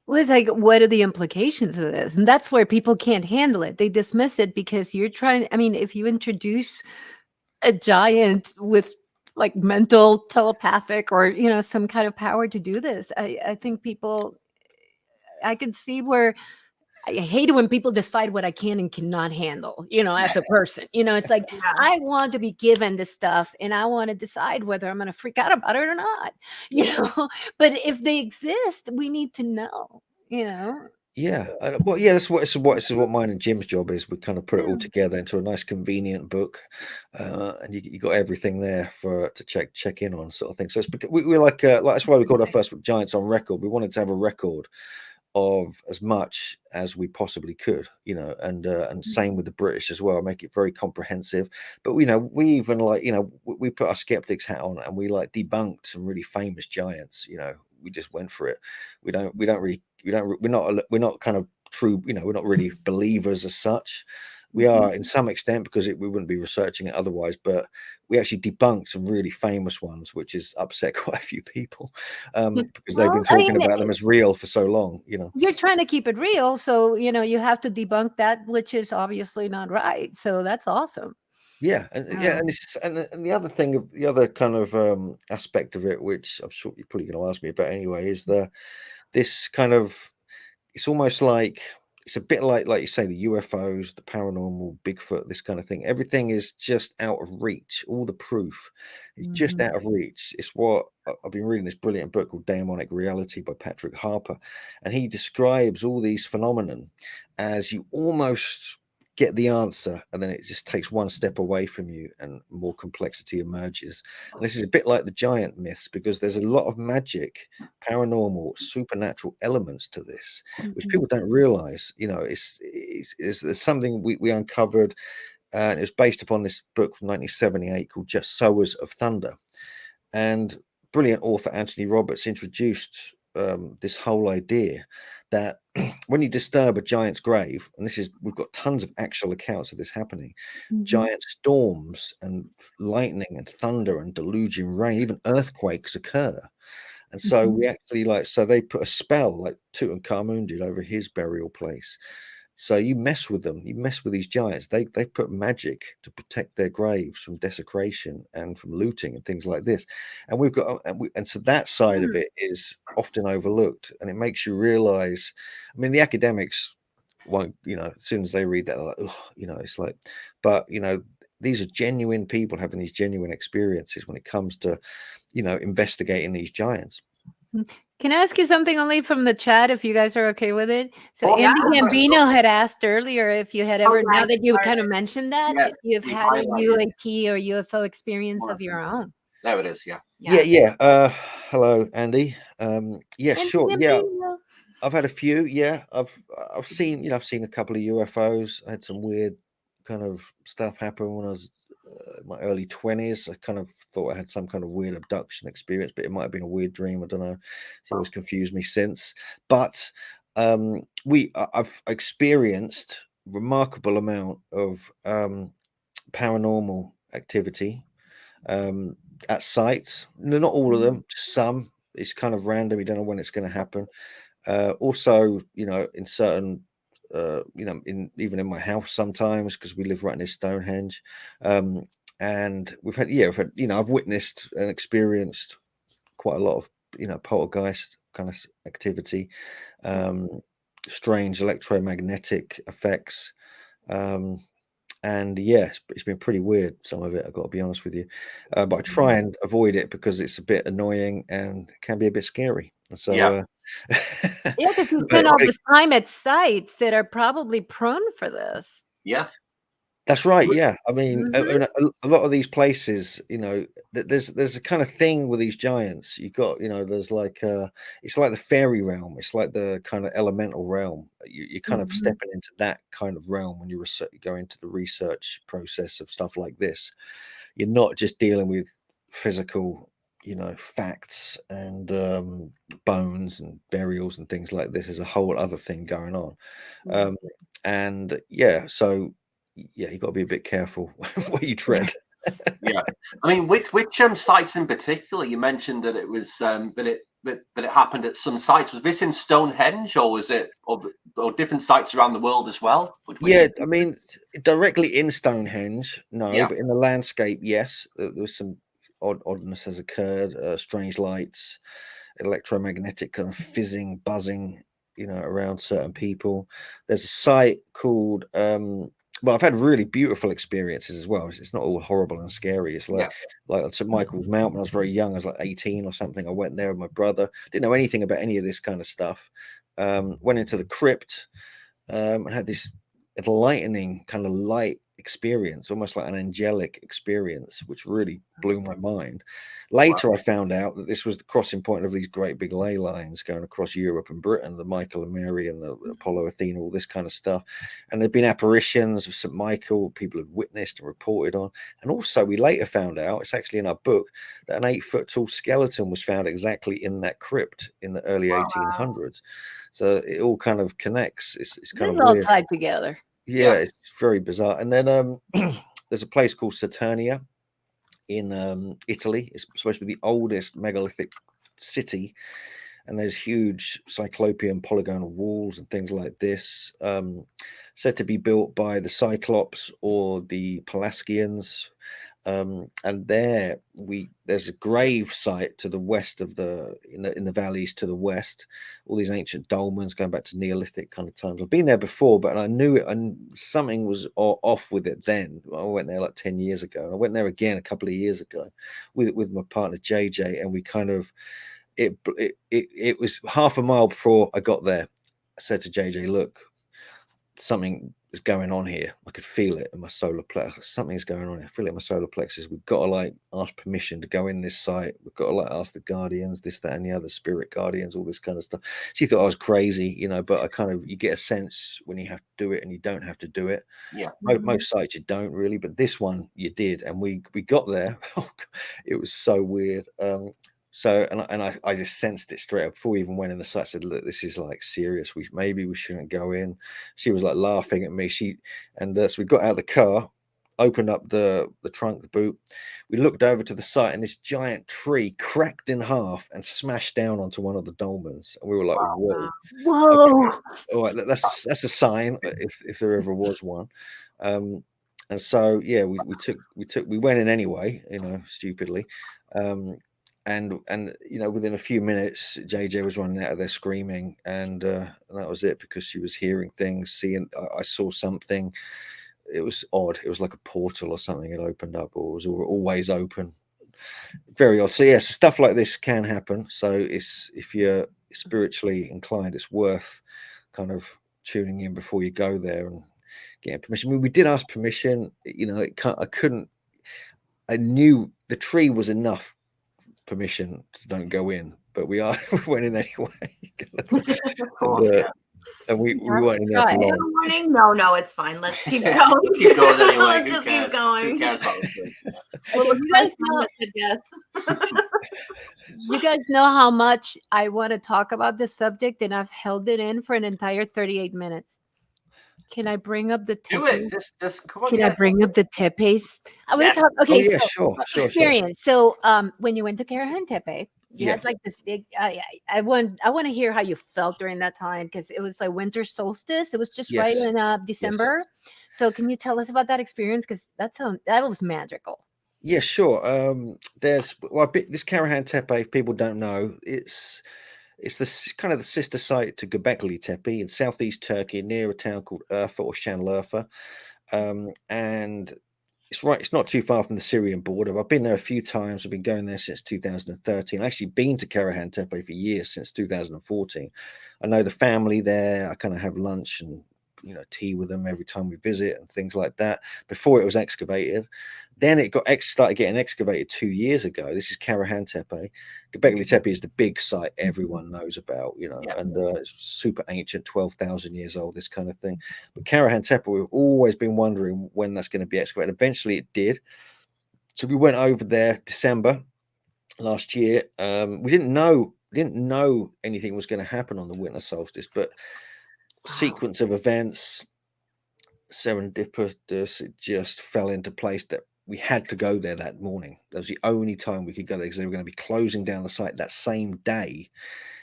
Well, it's like, what are the implications of this? And that's where people can't handle it. They dismiss it because you're trying, if you introduce a giant with like mental, telepathic, or, some kind of power to do this, I think I can see where I hate it when people decide what I can and cannot handle, as a person. It's like, I want to be given this stuff and I want to decide whether I'm going to freak out about it or not, but if they exist, we need to know, Yeah. Well, yeah, this is what mine and Jim's job is. We kind of put it all together into a nice, convenient book, and you got everything there to check in on, sort of thing. So we're like that's why we called our first book Giants on Record. We wanted to have a record of as much as we possibly could, and same with the British as well. Make it very comprehensive. But we even we put our skeptics hat on and we debunked some really famous giants. We just went for it. We're not kind of true. We're not really believers as such. We are in some extent, because we wouldn't be researching it otherwise, but we actually debunked some really famous ones, which has upset quite a few people, because they've been talking about them as real for so long. You're trying to keep it real, so you have to debunk that which is obviously not right. So that's awesome. Yeah, and the other thing, the other kind of aspect of it, which I'm sure you're probably going to ask me about anyway, is this kind of, it's almost like, it's a bit like you say, the UFOs, the paranormal, Bigfoot, this kind of thing. Everything is just out of reach. All the proof is just out of reach. It's what I've been reading, this brilliant book called Daemonic Reality by Patrick Harper, and he describes all these phenomenon as you almost get the answer, and then it just takes one step away from you and more complexity emerges. And this is a bit like the giant myths, because there's a lot of magic, paranormal, supernatural elements to this, which people don't realize. It's something we uncovered, and it was based upon this book from 1978 called Just Sowers of Thunder. And brilliant author Anthony Roberts introduced this whole idea that when you disturb a giant's grave, and we've got tons of actual accounts of this happening, giant storms and lightning and thunder and deluging rain, even earthquakes occur. And so we actually so they put a spell like Tutankhamun did over his burial place. So you mess with them, you mess with these giants. They put magic to protect their graves from desecration and from looting and things like this. And we've got, and so that side of it is often overlooked, and it makes you realize. The academics won't, as soon as they read that, they're like, oh, it's like, but these are genuine people having these genuine experiences when it comes to, investigating these giants. Can I ask you something only from the chat, if you guys are okay with it? So Andy Gambino had asked earlier if you had ever, now that you kind of mentioned that, if you've had a UAP or UFO experience of your own. There it is, yeah. Hello, Andy. Yeah, sure. Yeah, Andy, I've had a few. Yeah, I've seen I've seen a couple of UFOs. I had some weird kind of stuff happen when I was in my early 20s. I kind of thought I had some kind of weird abduction experience, but it might have been a weird dream. I don't know. It's always confused me since. But I've experienced remarkable amount of paranormal activity at sites. No, not all of them, some. It's kind of random. You don't know when it's going to happen. Also, in certain, in even in my house sometimes because we live right near Stonehenge, and we've had, I've witnessed and experienced quite a lot of, poltergeist kind of activity, um, strange electromagnetic effects. And yeah, it's been pretty weird, some of it, I've got to be honest with you. But I try and avoid it because it's a bit annoying and can be a bit scary. And so, Yeah. Yeah, because you spend all this time at sites that are probably prone for this. Yeah. That's right. Yeah. I mean, Mhm. a lot of these places, there's a kind of thing with these giants. You've got, there's like, it's like the fairy realm. It's like the kind of elemental realm. You're kind of Mhm. stepping into that kind of realm when you go into the research process of stuff like this. You're not just dealing with physical, facts and bones and burials and things like this. There's a whole other thing going on. Um, and yeah, so yeah, you got to be a bit careful where you tread. Yeah, I mean, which sites in particular? You mentioned that it was that it happened at some sites. Was this in Stonehenge, or was it or different sites around the world as well? Yeah, I mean, directly in Stonehenge, no, Yeah. but in the landscape, yes, there was some oddness has occurred, strange lights, electromagnetic kind of fizzing, buzzing, around certain people. There's a site called well, I've had really beautiful experiences as well. It's not all horrible and scary. It's like on St. Michael's Mount when I was very young. I was like 18 or something. I went there with my brother. Didn't know anything about any of this kind of stuff. Went into the crypt and had this enlightening kind of light experience, almost like an angelic experience, which really blew my mind. Later, I found out that this was the crossing point of these great big ley lines going across Europe and Britain, the Michael and Mary and the Apollo Athena, all this kind of stuff. And there'd been apparitions of St. Michael, people had witnessed and reported on. And also, we later found out, it's actually in our book, that an 8-foot tall skeleton was found exactly in that crypt in the early 1800s. So it all kind of connects. It's kind This of is all weird. tied together. Yeah, it's very bizarre. And then there's a place called Saturnia in Italy. It's supposed to be the oldest megalithic city, and there's huge cyclopean polygonal walls and things like this, said to be built by the Cyclops or the Pelasgians. And there's a grave site to the west of in the valleys to the west, all these ancient dolmens going back to Neolithic kind of times. I've been there before, but I knew it, and something was off with it then. I went there like 10 years ago, and I went there again a couple of years ago with my partner JJ, and we kind of it was half a mile before I got there. I said to JJ, look, something is going on here. I could feel it in my solar plexus. Something's going on here. I feel it in my solar plexus. We've got to like ask permission to go in this site. We've got to like ask the guardians, this, that, and the other, spirit guardians, all this kind of stuff. She thought I was crazy, but you get a sense when you have to do it and you don't have to do it. Yeah. Most sites you don't really, but this one you did. And we got there. It was so weird. So I just sensed it straight up before we even went in the site. I said, look, this is like serious. Maybe we shouldn't go in. She was like laughing at me. So we got out of the car, opened up the trunk, the boot. We looked over to the site, and this giant tree cracked in half and smashed down onto one of the dolmens. And we were like, whoa. Okay. All right, that's a sign if there ever was one. And so yeah, we went in anyway, stupidly. And within a few minutes, JJ was running out of there screaming, and that was it, because she was hearing things, I saw something. It was odd. It was like a portal or something had opened up, or was always open. Very odd. So yes, stuff like this can happen. So if you're spiritually inclined, it's worth kind of tuning in before you go there and getting permission. I mean, we did ask permission. I knew the tree was enough permission to don't go in, but we went in anyway. Of course, and we weren't in there for long. No, it's fine. Let's keep going. Let's keep going anyway. Let's just keep going. Who cares about the Okay, you guys know. You guys know how much I want to talk about this subject, and I've held it in for an entire 38 minutes. Can I bring up the Do tepes? it. Just come on. Can I bring up the tepes? I want to talk. Okay, sure. Experience. So, when you went to Carahan Tepe, you had like this big. I want to hear how you felt during that time, because it was like winter solstice. It was just right in December. Yes. So, can you tell us about that experience? Because that was magical. Yeah, sure. This Carahan Tepe, if people don't know, it's the kind of the sister site to Göbekli Tepe in southeast Turkey, near a town called Urfa or Şanlıurfa, and it's not too far from the Syrian border. I've been there a few times. I've been going there since 2013. I've actually been to Carahan Tepe for years, since 2014. I know the family there. I kind of have lunch and tea with them every time we visit and things like that. Before it was excavated, then it started getting excavated 2 years ago. This is Carahan Tepe. Göbekli Tepe is the big site everyone knows about, and it's super ancient, 12,000 years old, this kind of thing. But Carahan Tepe, we've always been wondering when that's going to be excavated. Eventually, it did. So we went over there December last year. We didn't know anything was going to happen on the winter solstice, but sequence of events, serendipitous, it just fell into place that we had to go there that morning. That was the only time we could go there, because they were going to be closing down the site that same day.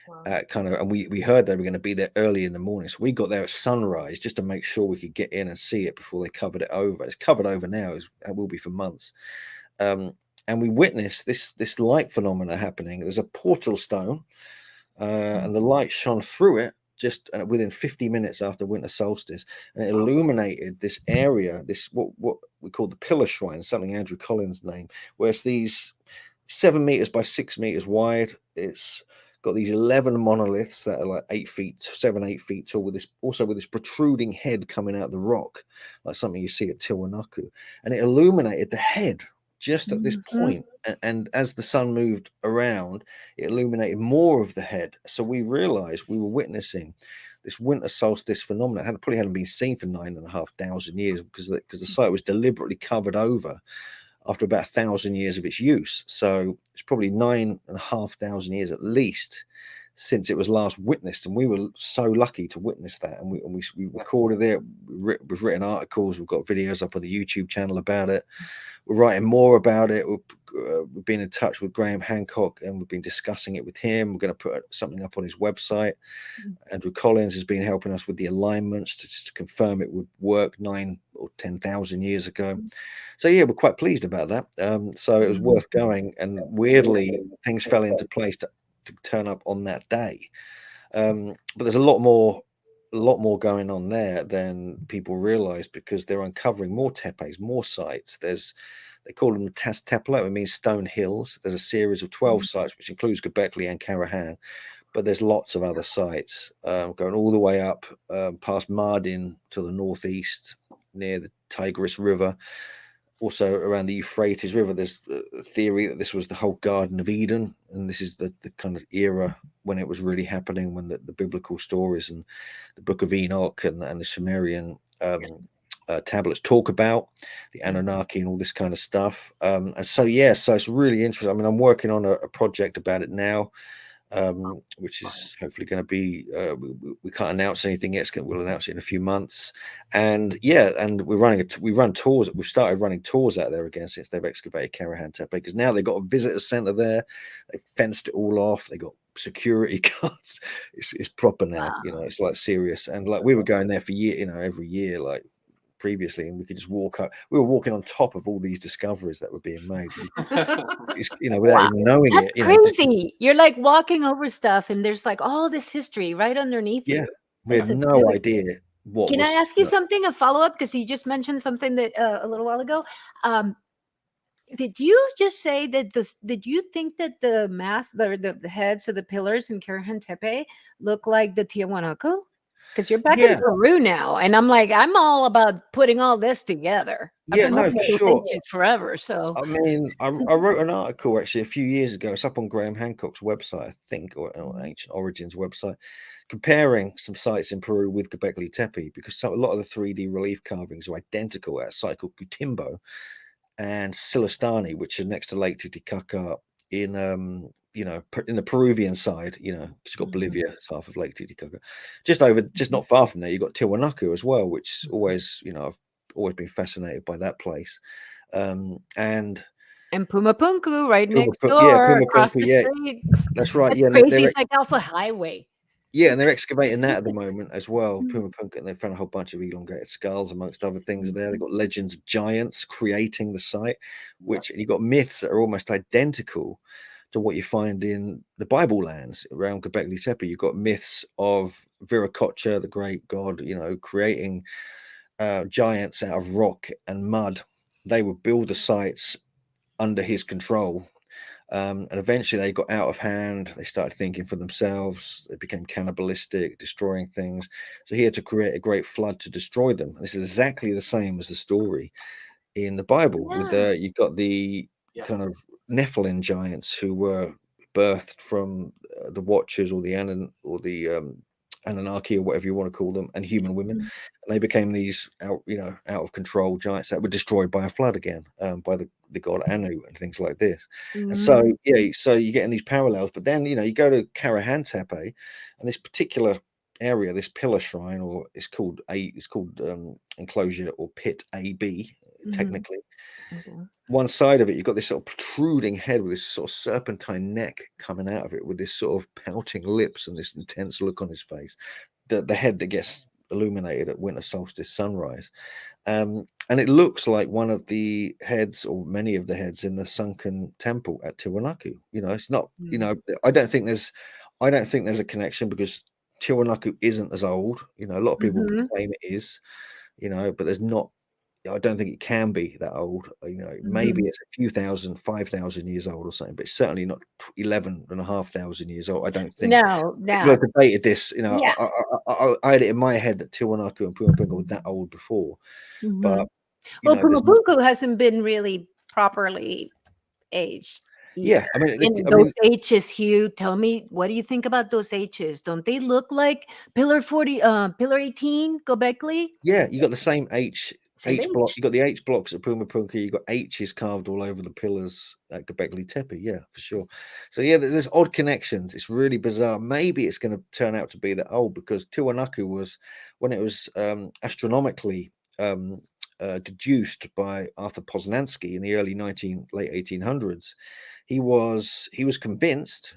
Wow. And we heard they were going to be there early in the morning, so we got there at sunrise just to make sure we could get in and see it before they covered it over. It's covered over now, it will be for months. And we witnessed this light phenomena happening. There's a portal stone, and the light shone through it just within 50 minutes after winter solstice, and it illuminated this area, this what we call the pillar shrine, something Andrew Collins' name, where it's these 7 meters by 6 meters wide. It's got these 11 monoliths that are like 8 feet tall, with this protruding head coming out of the rock, like something you see at Tiwanaku, and it illuminated the head just at this point. And as the sun moved around, it illuminated more of the head. So we realized we were witnessing this winter solstice phenomenon. It probably hadn't been seen for 9,500 years, because the site was deliberately covered over after about 1,000 years of its use. So it's probably 9,500 years at least since it was last witnessed, and we were so lucky to witness that. And we recorded it. We've written articles. We've got videos up on the YouTube channel about it. We're writing more about it. We've been in touch with Graham Hancock, and we've been discussing it with him. We're going to put something up on his website. Andrew Collins has been helping us with the alignments to confirm it would work 9 or 10,000 years ago. So yeah, we're quite pleased about that. So it was worth going, and weirdly, things fell into place to turn up on that day. But there's a lot more going on there than people realize, because they're uncovering more tepes, more sites. They call them Tepelo, it means stone hills. There's a series of 12 sites, which includes Göbekli and Carahan, but there's lots of other sites going all the way up past Mardin to the northeast near the Tigris River. Also around the Euphrates River, there's a theory that this was the whole Garden of Eden, and this is the kind of era when it was really happening, when the biblical stories and the Book of Enoch and the Sumerian tablets talk about the Anunnaki and all this kind of stuff. And so it's really interesting. I mean, I'm working on a project about it now, which is hopefully going to be, we can't announce anything yet. We'll announce it in a few months. And we run tours. We've started running tours out there again since they've excavated Carahan Tepe, because now they've got a visitor center there. They fenced it all off. They got security guards. It's proper now. It's like serious. And like we were going there for every year, like previously, and we could just walk up. We were walking on top of all these discoveries that were being made. Without even knowing That's it. Crazy. You're like walking over stuff, and there's like all this history right underneath you. We had no idea what. Can I ask you something? A follow up, because you just mentioned something that a little while ago. Did you just say that did you think that the heads of the pillars in Carahan Tepe look like the Tiwanaku? Because you're back in Peru now, and I'm like, I'm all about putting all this together. I've been looking at those ages forever. So I mean, I wrote an article actually a few years ago. It's up on Graham Hancock's website, I think, or Ancient Origins website, comparing some sites in Peru with Göbekli Tepe, because a lot of the 3D relief carvings are identical at a site called Putimbo and Silastani, which are next to Lake Titicaca in in the Peruvian side, because you've got Bolivia, it's half of Lake Titicaca. Just not far from there, you've got Tiwanaku as well, which is always, I've always been fascinated by that place. And Pumapunku, right next door, across the street. That's right. That's crazy. It's like Alpha Highway. Yeah, and they're excavating that at the moment as well. Pumapunku, and they found a whole bunch of elongated skulls, amongst other things there. They've got legends of giants creating the site, and you've got myths that are almost identical to what you find in the Bible lands around Göbekli Tepe. You've got myths of Viracocha, the great god, creating giants out of rock and mud. They would build the sites under his control. And eventually they got out of hand. They started thinking for themselves. They became cannibalistic, destroying things. So he had to create a great flood to destroy them. This is exactly the same as the story in the Bible. With you've got the kind of Nephilim giants who were birthed from the Watchers or the Anunnaki, or whatever you want to call them, and human women. And they became these out of control giants that were destroyed by a flood again, by the god Anu and things like this. And so so you're getting these parallels. But then you go to Carahan Tepe, and this particular area, this pillar shrine, or it's called enclosure or pit AB technically. One side of it, you've got this sort of protruding head with this sort of serpentine neck coming out of it, with this sort of pouting lips and this intense look on his face. The head that gets illuminated at winter solstice sunrise. And it looks like one of the heads, or many of the heads, in the sunken temple at Tiwanaku. It's not, I don't think there's a connection, because Tiwanaku isn't as old. A lot of people claim it is, but there's not. I don't think it can be that old. Maybe it's a few thousand, 5,000 years old or something, but it's certainly not 11,500 years old. I don't think. No. People have debated this. I had it in my head that Tiwanaku and Pumapunku were that old before, but Pumapunku hasn't been really properly aged. Yeah, I mean, those H's, Hugh. Tell me, what do you think about those H's? Don't they look like Pillar 40, Pillar 18, Göbekli? Yeah, you got the same H block. You got the H blocks at Pumapunku. You got H's carved all over the pillars at Göbekli Tepe. Yeah, for sure. So yeah, there's odd connections. It's really bizarre. Maybe it's going to turn out to be that old, because Tiwanaku was, when it was astronomically deduced by Arthur Poznański in the late 1800s. He was convinced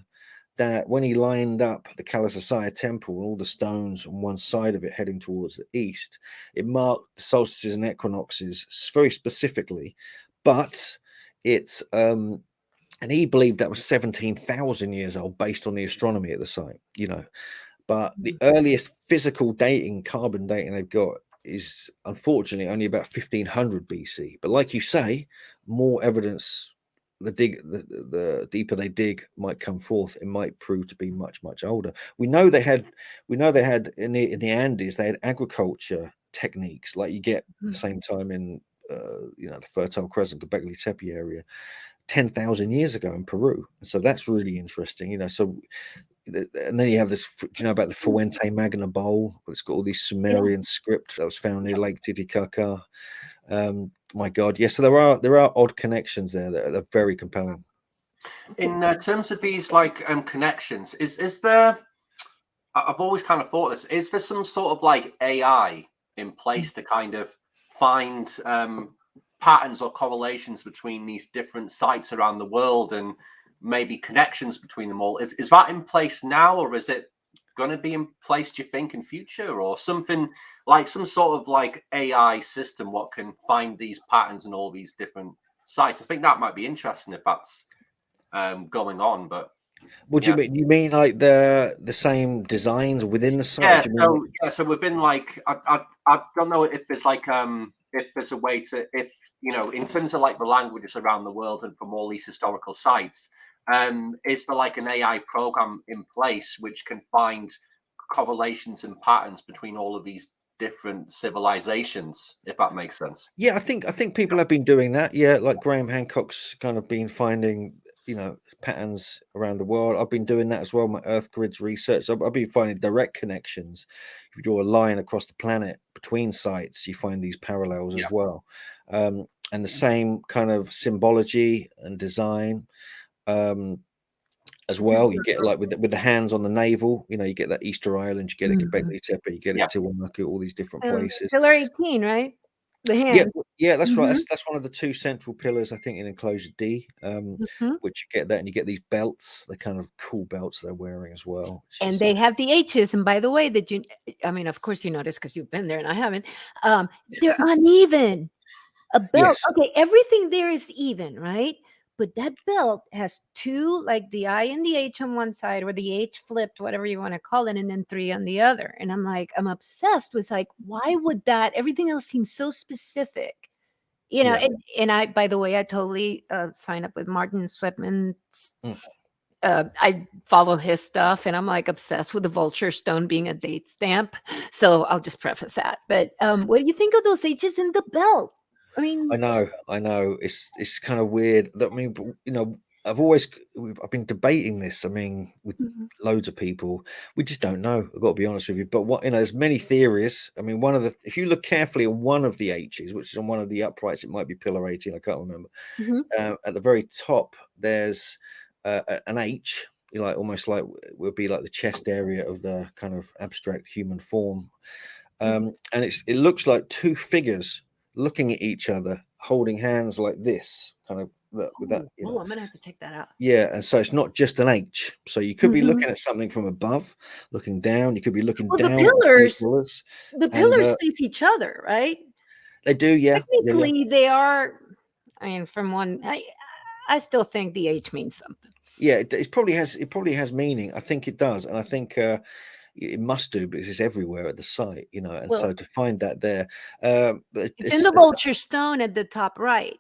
that when he lined up the Kalasasaya temple and all the stones on one side of it heading towards the east, it marked the solstices and equinoxes very specifically. But it's and he believed that was 17,000 years old based on the astronomy at the site, But the earliest physical dating, carbon dating they've got is unfortunately only about 1500 BC. But like you say, more evidence. The deeper they dig might come forth. It might prove to be much, much older. We know they had in the Andes, they had agriculture techniques like you get at the same time in the Fertile Crescent, Göbekli Tepe area, 10,000 years ago in Peru. And so that's really interesting. So, and then you have this. Do you know about the Fuente Magna Bowl? It's got all these Sumerian script that was found near Lake Titicaca. My God, yes. So there are odd connections there that are very compelling. In terms of these connections, is there? I've always kind of thought this. Is there some sort of AI in place to kind of find patterns or correlations between these different sites around the world, and maybe connections between them all? Is that in place now, or is it going to be in place, do you think, in future, or something like some sort of AI system what can find these patterns in all these different sites? I think that might be interesting if that's going on. But what do you mean? You mean like the same designs within the site? So within I don't know if there's if there's a way to, if in terms of the languages around the world and from all these historical sites, is there an AI program in place which can find correlations and patterns between all of these different civilizations, if that makes sense. Yeah, I think people have been doing that. Yeah, like Graham Hancock's kind of been finding, patterns around the world. I've been doing that as well. My Earth grids research. I've been finding direct connections. If you draw a line across the planet between sites, you find these parallels as well. And the same kind of symbology and design. As well, you get like with the hands on the navel, you get that Easter Island, you get it Göbekli Tepe, you get it Tiwanaku, all these different places. Pillar 18, right? The hand. Yeah, that's right. That's one of the two central pillars, I think, in enclosure D, which you get that, and you get these belts, the kind of cool belts they're wearing as well. And they have the H's. And by the way, of course you noticed because you've been there and I haven't. They're uneven. A belt. Yes. Okay, everything there is even, right? But that belt has two, like the I and the H on one side, or the H flipped, whatever you want to call it, and then 3 on the other. And I'm obsessed with why would that? Everything else seems so specific, And I, by the way, I totally signed up with Martin Sweatman. I follow his stuff, and I'm obsessed with the vulture stone being a date stamp. So I'll just preface that. But what do you think of those H's in the belt? I mean, I know. It's kind of weird. I've been debating this. With loads of people, we just don't know. I've got to be honest with you. But there's many theories. If you look carefully at one of the H's, which is on one of the uprights, it might be pillar 18. I can't remember. At the very top, there's an H. Almost like would be like the chest area of the kind of abstract human form, and it looks like two figures looking at each other, holding hands like this, kind of with that. I'm gonna have to take that out. Yeah, and so it's not just an H. So you could be looking at something from above, looking down. You could be looking down. The pillars face each other, right? They do, yeah. Technically, they are. From one, I still think the H means something. Yeah, it probably has meaning. I think it does, and I think. It must do because it's everywhere at the site, so to find that there, it's in the vulture stone at the top right.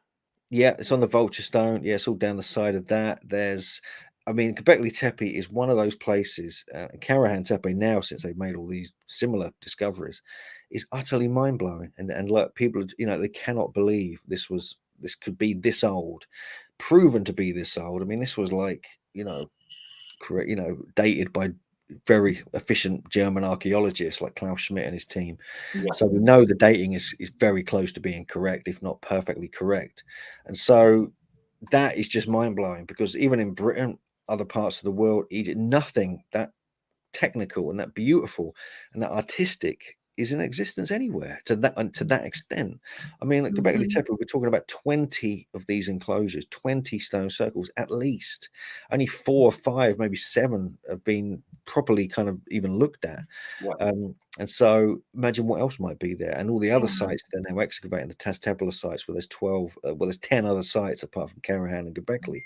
Yeah, it's on the vulture stone. Yeah, it's all down the side of that. There's, Göbekli Tepe is one of those places. Carahan Tepe now, since they've made all these similar discoveries, is utterly mind blowing. And like people, they cannot believe this could be this old, proven to be this old. This was dated by very efficient German archaeologists like Klaus Schmidt and his team. So we know the dating is very close to being correct, if not perfectly correct. And so that is just mind-blowing, because even in Britain, other parts of the world, Egypt, nothing that technical and that beautiful and that artistic is in existence anywhere to that extent. At Göbekli Tepe, we're talking about 20 of these enclosures, 20 stone circles at least. Only 4 or 5, maybe 7 have been properly kind of even looked at. And so imagine what else might be there, and all the other sites they're now excavating, the Taztepala sites, where there's 10 other sites apart from Carahan and Göbekli.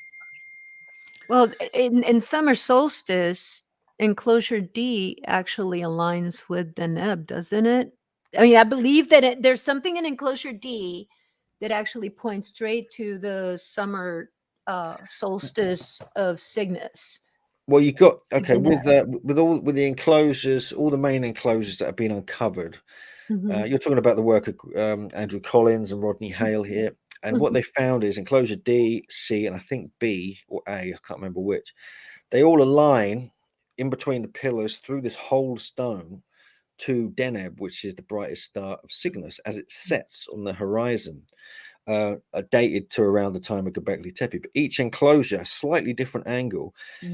Well, in summer solstice, enclosure D actually aligns with Deneb, doesn't it? I believe that there's something in enclosure D that actually points straight to the summer solstice of Cygnus. Well, you got with all the enclosures, all the main enclosures that have been uncovered. You're talking about the work of Andrew Collins and Rodney Hale here, and what they found is enclosure D, C, and I think B or A, I can't remember which. They all align in between the pillars through this whole stone to Deneb, which is the brightest star of Cygnus, as it sets on the horizon, dated to around the time of Göbekli Tepe. But each enclosure, slightly different angle,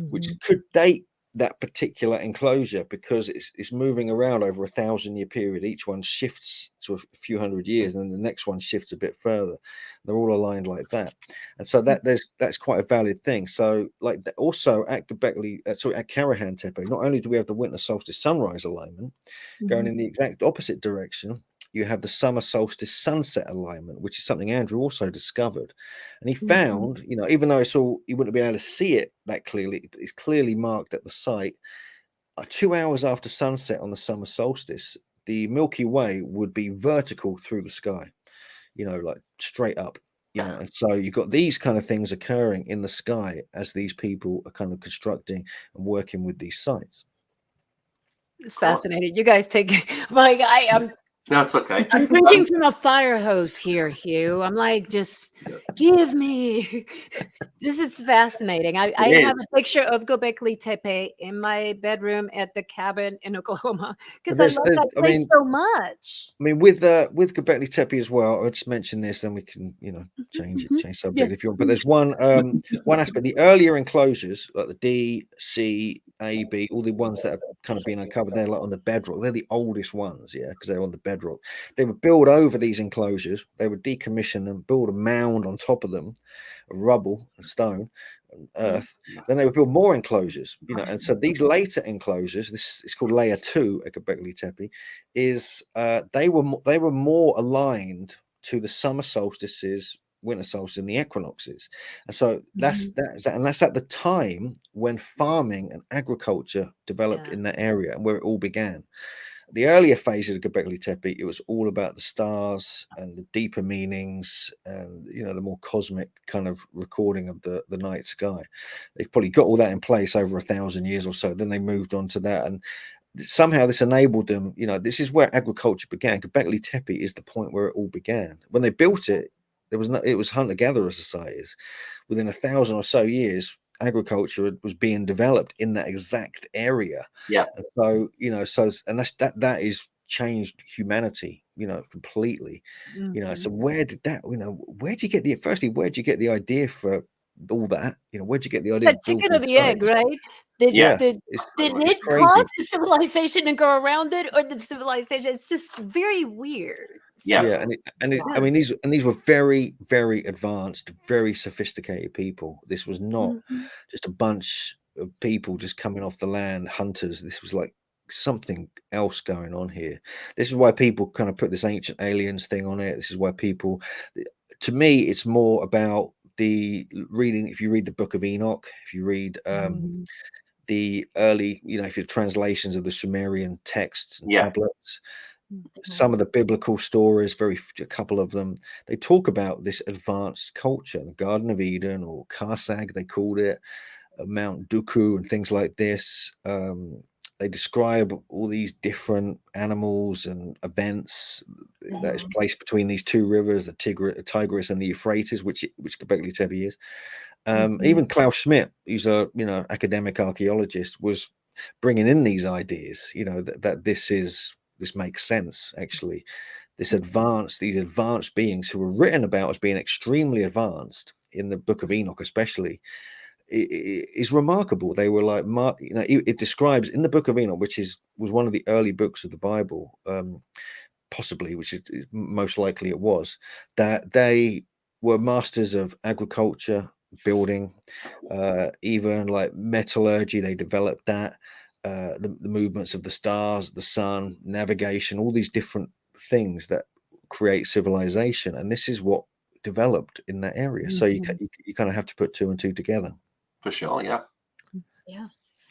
which could date that particular enclosure, because it's moving around over a 1,000-year period. Each one shifts to a few hundred years, and then the next one shifts a bit further. They're all aligned like that, and so that's quite a valid thing. So, also at at Carahan Tepe, not only do we have the winter solstice sunrise alignment going in the exact opposite direction, you have the summer solstice sunset alignment, which is something Andrew also discovered. And he found, even though you wouldn't be able to see it that clearly, it's clearly marked at the site. 2 hours after sunset on the summer solstice, the Milky Way would be vertical through the sky, like straight up. And so you've got these kind of things occurring in the sky as these people are kind of constructing and working with these sites. It's fascinating. You guys take my guy. That's okay. I'm drinking from a fire hose here, Hugh. I'm like, just give me. This is fascinating. I have a picture of Göbekli Tepe in my bedroom at the cabin in Oklahoma because I love that place so much. I mean, with Göbekli Tepe as well. I'll just mention this, then we can, change subject if you want. But there's one aspect. The earlier enclosures, like the D, C, A, B, all the ones that have kind of been uncovered, they're like on the bedrock. They're the oldest ones, because they're on the bedrock. They would build over these enclosures. They would decommission them, build a mound on top of them, of rubble and stone and earth. Then they would build more enclosures, and so these later enclosures, this is called layer 2 at Göbekli Tepe, is they were more aligned to the summer solstices, winter solstice, and the equinoxes. And so that's at the time when farming and agriculture developed in that area and where it all began. The earlier phases of Göbekli Tepe, it was all about the stars and the deeper meanings and, the more cosmic kind of recording of the night sky. They probably got all that in place over 1,000 years or so. Then they moved on to that. And somehow this enabled them, this is where agriculture began. Göbekli Tepe is the point where it all began. When they built it, it was hunter-gatherer societies. Within 1,000 or so years, agriculture was being developed in that exact area. And so and that is changed humanity, completely. So where did you get the idea for all that? Where'd you get the idea? The chicken or the egg, right? Did it cause the civilization to go around it, or the civilization? It's just very weird. I mean, these were very, very advanced, very sophisticated people. This was not just a bunch of people just coming off the land, hunters. This was like something else going on here. This is why people kind of put this ancient aliens thing on it. This is why people, to me, it's more about the reading. If you read the Book of Enoch, if you read the early, if your translations of the Sumerian texts and tablets, some of the biblical stories, a couple of them, they talk about this advanced culture, the Garden of Eden, or Karsag, they called it, Mount Dooku, and things like this. They describe all these different animals and events that is placed between these two rivers, the Tigris and the Euphrates, which Göbekli Tepe is. Even Klaus Schmidt, who's a academic archaeologist, was bringing in these ideas. That this makes sense, actually. These advanced beings who were written about as being extremely advanced in the Book of Enoch, especially, is remarkable. They were like, it describes in the Book of Enoch, which was one of the early books of the Bible, possibly, which is most likely it was, that they were masters of agriculture, building, even like metallurgy. They developed that, the movements of the stars, the sun, navigation, all these different things that create civilization. And this is what developed in that area. So you kind of have to put two and two together. For sure, yeah.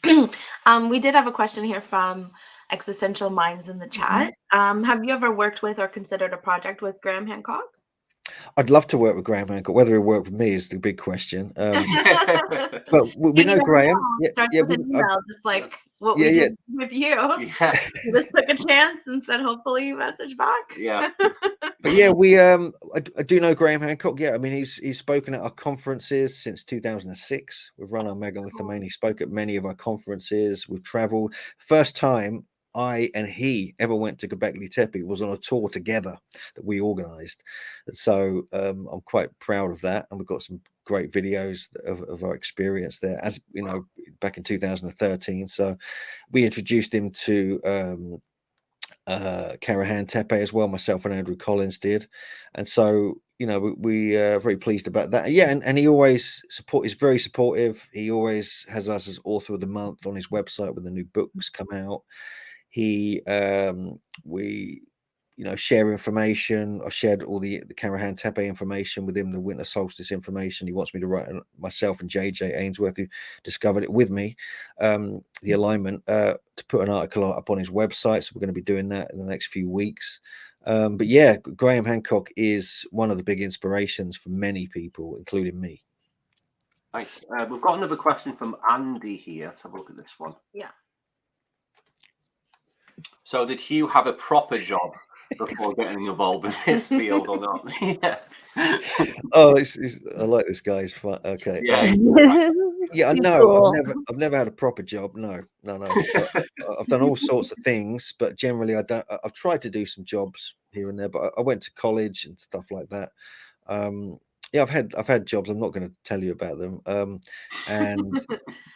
We did have a question here from Existential Minds in the chat. Have you ever worked with or considered a project with Graham Hancock? I'd love to work with Graham Hancock. Whether he'll work with me is the big question. But we know Graham. With an email, just like what we did with you. We just took a chance and said, hopefully you message back. But I do know Graham Hancock. I mean, he's spoken at our conferences since 2006. We've run our Megalithomedia. He spoke at many of our conferences. We've traveled. First time I and he ever went to Göbekli Tepe was on a tour together that we organized. And so I'm quite proud of that. And we've got some great videos of our experience there, as back in 2013. So we introduced him to Carahan Tepe as well. Myself and Andrew Collins did. And so we are very pleased about that. And he always is very supportive. He always has us as author of the month on his website when the new books come out. We share information. I shared all the Carahan Tepe information with him, the winter solstice information. He wants me to write, myself and JJ Ainsworth, who discovered it with me, the alignment, to put an article up on his website. So we're going to be doing that in the next few weeks. But yeah, Graham Hancock is one of the big inspirations for many people, including me. Nice. We've got another question from Andy here. Let's have a look at this one. Yeah. So did Hugh have a proper job before getting involved in this field or not? Yeah. Oh, I like this guy. He's fun. Okay. Yeah. Yeah, I He's know. cool. I've never had a proper job. No. But I've done all sorts of things, but generally I don't. I've tried to do some jobs here and there, but I went to college and stuff like that. Yeah, I've had jobs. I'm not going to tell you about them.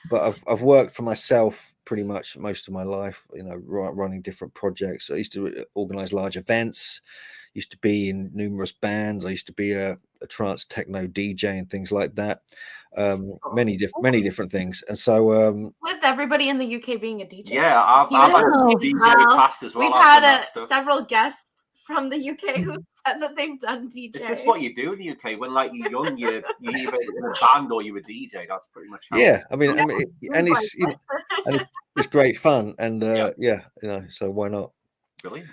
But I've worked for myself pretty much most of my life. You know, running different projects. I used to organize large events. Used to be in numerous bands. I used to be a trance techno DJ and things like that. Many different things. And so with everybody in the UK being a DJ. Yeah, I've had a DJ past as well. We've had several guests from the UK who said that they've done DJ. It's just what you do in the UK. When like you're young, you're either in a band or you're a DJ. That's pretty much how I mean, and it's and it's great fun, and you know, so why not? Brilliant.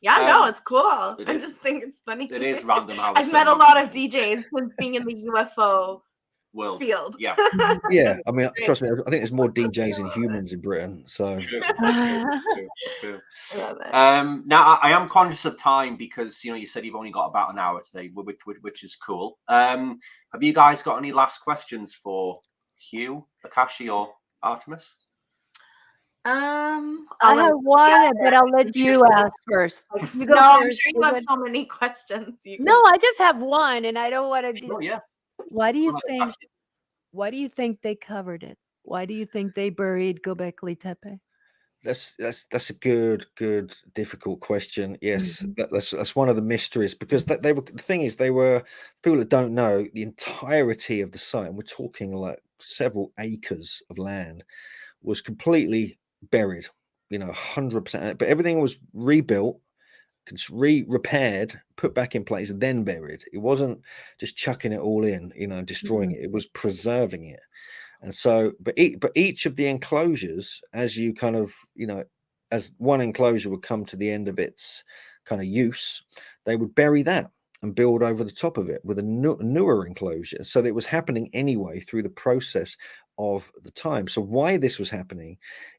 Yeah, no, it's cool. I just think it's funny. It is random how I've met a lot of DJs since being in the UFO world field. Yeah. Yeah, I mean, trust me, I think there's more DJs than humans in Britain. So true. Now I am conscious of time because you said you've only got about an hour today, which is cool. Have you guys got any last questions for Hugh, Akashi, or Artemis? I have one, but I'll let you ask first. You go I'm first. sure you have so many questions. No, I just have one, and I don't want to. Oh yeah. Why do you think they covered it? Why do you think they buried Göbekli Tepe? That's a good difficult question. Yes, that's one of the mysteries, because they were, the thing is, they were, people that don't know, the entirety of the site, and we're talking like several acres of land, was completely buried, 100%, but everything was rebuilt, repaired, put back in place, then buried. It wasn't just chucking it all in, destroying it. It was preserving it. And so, but each of the enclosures, as you kind of, as one enclosure would come to the end of its kind of use, they would bury that and build over the top of it with a newer enclosure. So it was happening anyway through the process of the time. So why this was happening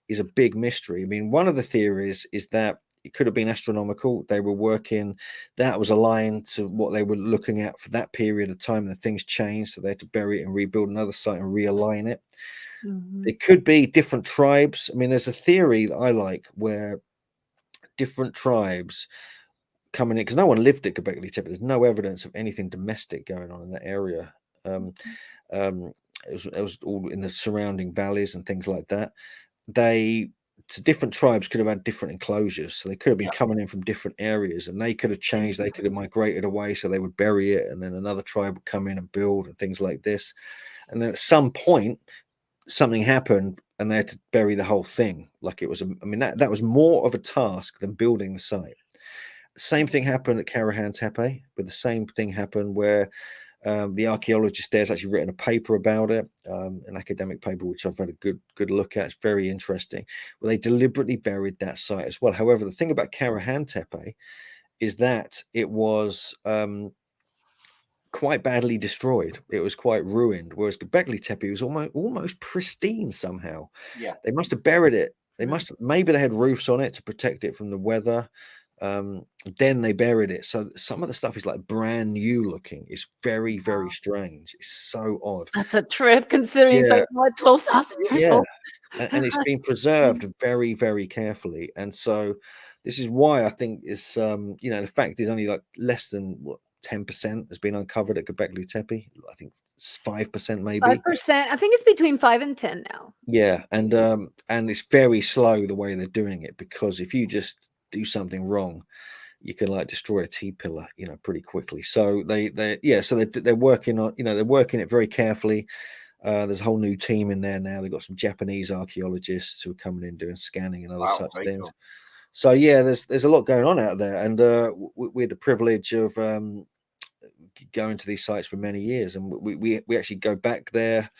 is a big mystery. I mean, one of the theories is that it could have been astronomical. They were working, that was aligned to what they were looking at for that period of time, and things changed, so they had to bury it and rebuild another site and realign it. It could be different tribes. I mean, there's a theory that I like where different tribes coming in, because no one lived at Göbekli Tepe. There's no evidence of anything domestic going on in that area. It was all in the surrounding valleys and things like that. Different tribes could have had different enclosures, so they could have been coming in from different areas, and they could have changed. They could have migrated away, so they would bury it, and then another tribe would come in and build and things like this. And then at some point, something happened, and they had to bury the whole thing. Like it was, that was more of a task than building the site. Same thing happened at Carahan Tepe, but the same thing happened where the archaeologist there's actually written a paper about it, an academic paper, which I've had a good look at. It's very interesting. Well, they deliberately buried that site as well. However, the thing about Carahan Tepe is that it was quite badly destroyed. It was quite ruined, whereas Göbekli Tepe was almost pristine somehow. Yeah, they must have buried it. Maybe they had roofs on it to protect it from the weather. Then they buried it, so some of the stuff is like brand new looking. It's very strange. It's so odd. That's a trip, considering it's like, what, 12,000 years old. And it's been preserved very carefully. And so this is why I think it's the fact is only like less than 10% has been uncovered at Göbekli Tepe. I think 5% maybe. 5%. I think it's between 5 and 10 now. Yeah, and it's very slow the way they're doing it, because if you just do something wrong, you can like destroy a T-pillar, pretty quickly. So they're working on, they're working it very carefully. There's a whole new team in there now. They've got some Japanese archaeologists who are coming in doing scanning and other such things. Cool. So yeah, there's a lot going on out there, and we had the privilege of going to these sites for many years, and we actually go back there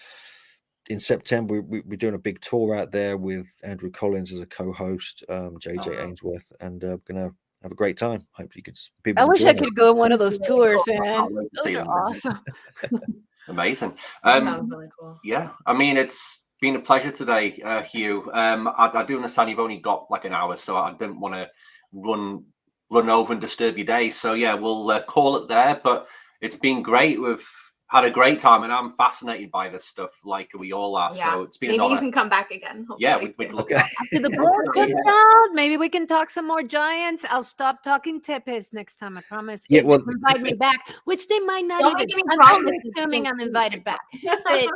in September. We're doing a big tour out there with Andrew Collins as a co-host, JJ Ainsworth, and gonna have a great time. Hope you could. I wish I could go on one of those tours, man. Those are awesome. Amazing. Sounds really cool. Yeah, I mean, it's been a pleasure today, Hugh. I do understand you've only got like an hour, so I don't want to run over and disturb your day. So yeah, we'll call it there. But it's been great. We've had a great time, and I'm fascinated by this stuff, like we all are. Yeah. So it's been maybe you can come back again. Yeah, we'd look Okay. After the book comes out, maybe we can talk some more giants. I'll stop talking Tepes next time, I promise. Yeah, If well, they invite me back, which they might not Don't even. make any I'm promises. assuming I'm invited back. But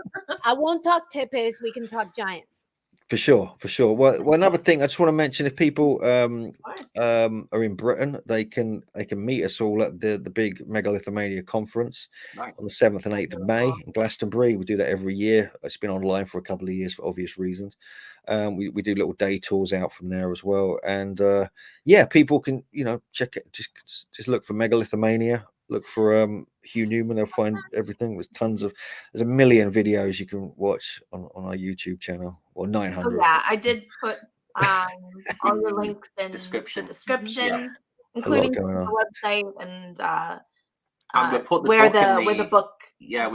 I won't talk Tepes. We can talk giants. For sure. Well, another thing I just want to mention: if people are in Britain, they can meet us all at the big Megalithomedia Conference on the 7th and 8th of May in Glastonbury. We do that every year. It's been online for a couple of years for obvious reasons. We do little day tours out from there as well, and yeah, people can check it. Just look for Megalithomania. Look for Hugh Newman. They'll find everything. There's a million videos you can watch on our YouTube channel, or 900. Oh, yeah, I did put all your links in the description, including the website and where the book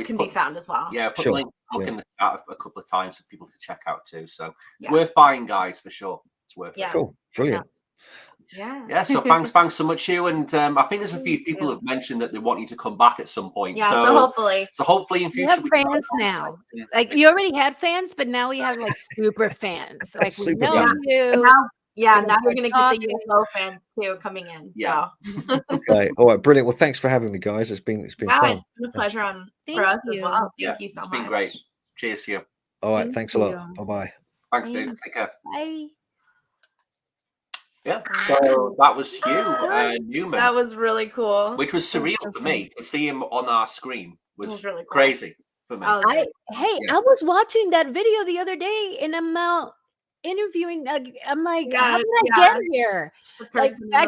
can be found as well. Yeah, put the link in the chat a couple of times for people to check out too. So it's worth buying, guys, for sure. It's worth it. Cool, brilliant. Yeah. So thanks so much, Hugh. And I think there's a few people who've mentioned that they want you to come back at some point. Yeah. So hopefully in future we have fans now. Like you already had fans, but now we have like super fans. Like we know you. Now we're gonna get the UFO fans too coming in. Yeah. So. Okay. All right. Brilliant. Well, thanks for having me, guys. It's been fun. It's been a pleasure for us as well. Thank you so much. It's been great. Cheers, Hugh. All right. Thanks a lot. Bye-bye. Thanks, dude. Take care. Bye. Yeah, so that was Hugh Newman. That was really cool. Which was surreal for me to see him on our screen. Was really cool. Crazy for me. I was watching that video the other day, and I'm now interviewing. I'm like, how did I get here? Like, I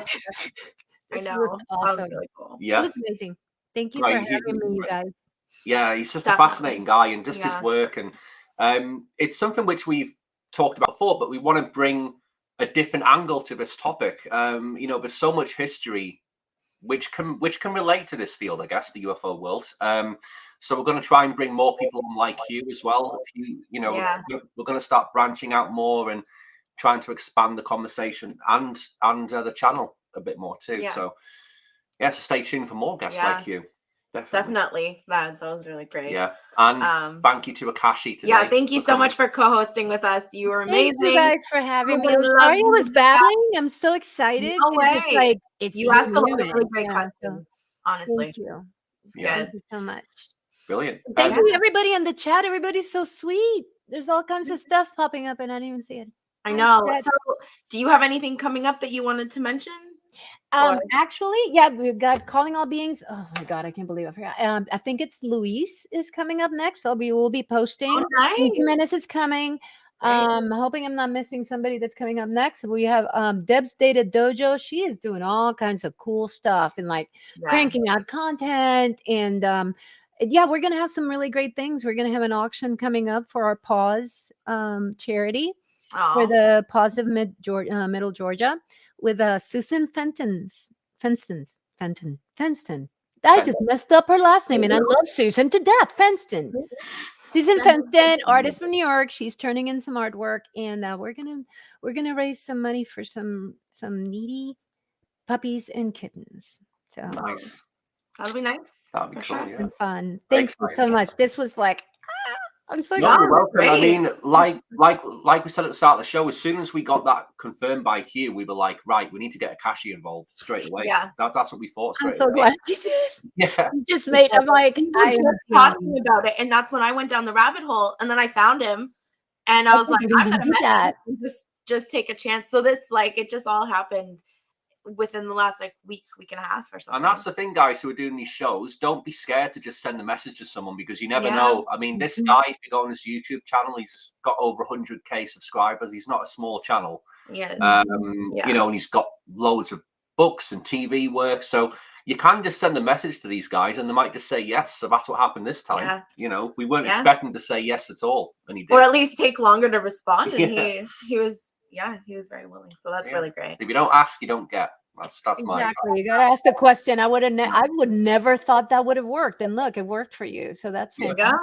know. Was awesome. Really cool. Yeah, it was amazing. Thank you for having me, you guys. Yeah, he's just a fascinating guy, and just his work, and it's something which we've talked about before, but we want to bring a different angle to this topic. There's so much history which can relate to this field, I guess, the UFO world. So we're going to try and bring more people on like you as well. We're going to start branching out more and trying to expand the conversation and the channel a bit more too. So so stay tuned for more guests like you. Definitely. That was really great. Yeah. And thank you to Akashi today. Yeah, thank you so much for co-hosting with us. You were amazing. Thank you guys for having me. I'm sorry I was babbling. I'm so excited. No way. It's like you asked a lot of really great questions, honestly. Thank you. It's good. Thank you so much. Brilliant. Thank you, everybody in the chat. Everybody's so sweet. There's all kinds of stuff popping up, and I didn't even see it. I know. So, do you have anything coming up that you wanted to mention? Actually, we've got Calling All Beings. Oh my God, I can't believe I forgot. I think it's Luis is coming up next. So we will be posting. Oh, nice. Jimenez is coming. Hoping I'm not missing somebody that's coming up next. We have Deb's Data Dojo. She is doing all kinds of cool stuff and cranking out content. And we're gonna have some really great things. We're gonna have an auction coming up for our Pause charity for the Pause of Middle Georgia. With Susan Fenton. I just messed up her last name, and I love Susan to death. Fenston. Susan Fenston, artist from New York. She's turning in some artwork, and we're gonna raise some money for some needy puppies and kittens. So nice. That'll be nice. That'll be cool. Yeah. And fun. Thank you so much. This was I'm so excited. You're welcome. I mean, like we said at the start of the show, as soon as we got that confirmed by Hugh, we were like, right, we need to get Akashi involved straight away. Yeah, that's what we thought. I'm so glad you did. Yeah, you just made. I'm like, I was talking about it, and that's when I went down the rabbit hole, and then I found him, and I was like, I'm gonna message him and just take a chance. So this, it just all happened within the last week and a half or something. And that's the thing, guys, who are doing these shows, don't be scared to just send a message to someone, because you never know. I mean, this guy, if you go on his YouTube channel, he's got over 100k subscribers. He's not a small channel. And he's got loads of books and TV work. So you can just send a message to these guys and they might just say yes. So that's what happened this time. We weren't expecting to say yes at all, and he did. Or at least take longer to respond. And he was very willing. So that's really great. If you don't ask, you don't get. That's my exactly. You gotta ask the question. I would never thought that would have worked, and look, it worked for you. So that's fantastic.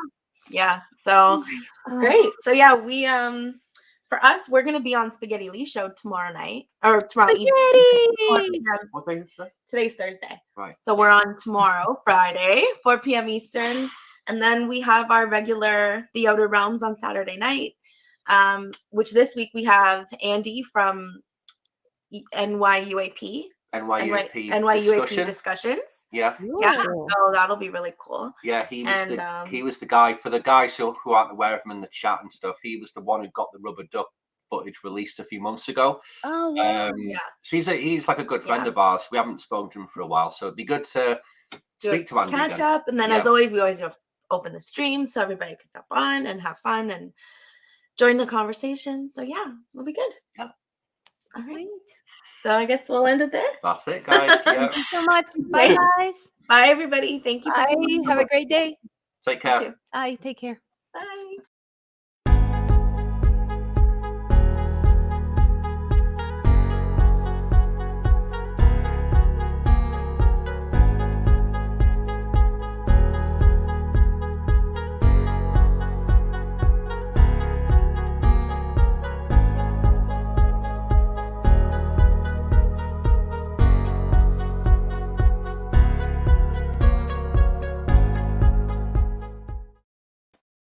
Yeah. So great. So yeah, we for us, we're gonna be on Spaghetti Lee show tomorrow night or tomorrow evening. What day is today? Today's Thursday. Right. So we're on tomorrow, Friday, 4 p.m. Eastern. And then we have our regular The Outer Realms on Saturday night, which this week we have Andy from NYUAP. NYUAP discussions. Yeah. Yeah. So that'll be really cool. Yeah, he was the guy, for the guys who aren't aware of him in the chat and stuff, he was the one who got the rubber duck footage released a few months ago. Oh, wow. So he's like a good friend of ours. We haven't spoken to him for a while, so it'd be good to speak to Andy catch again. up, and then as always, we always open the stream so everybody can jump on and have fun and join the conversation. So yeah, it'll be good. Yeah. All right. So I guess we'll end it there. That's it, guys. Yeah. Thank you so much. Bye, guys. Bye, everybody. Thank you. Bye. Have a great day. Take care. Bye. Take care. Bye.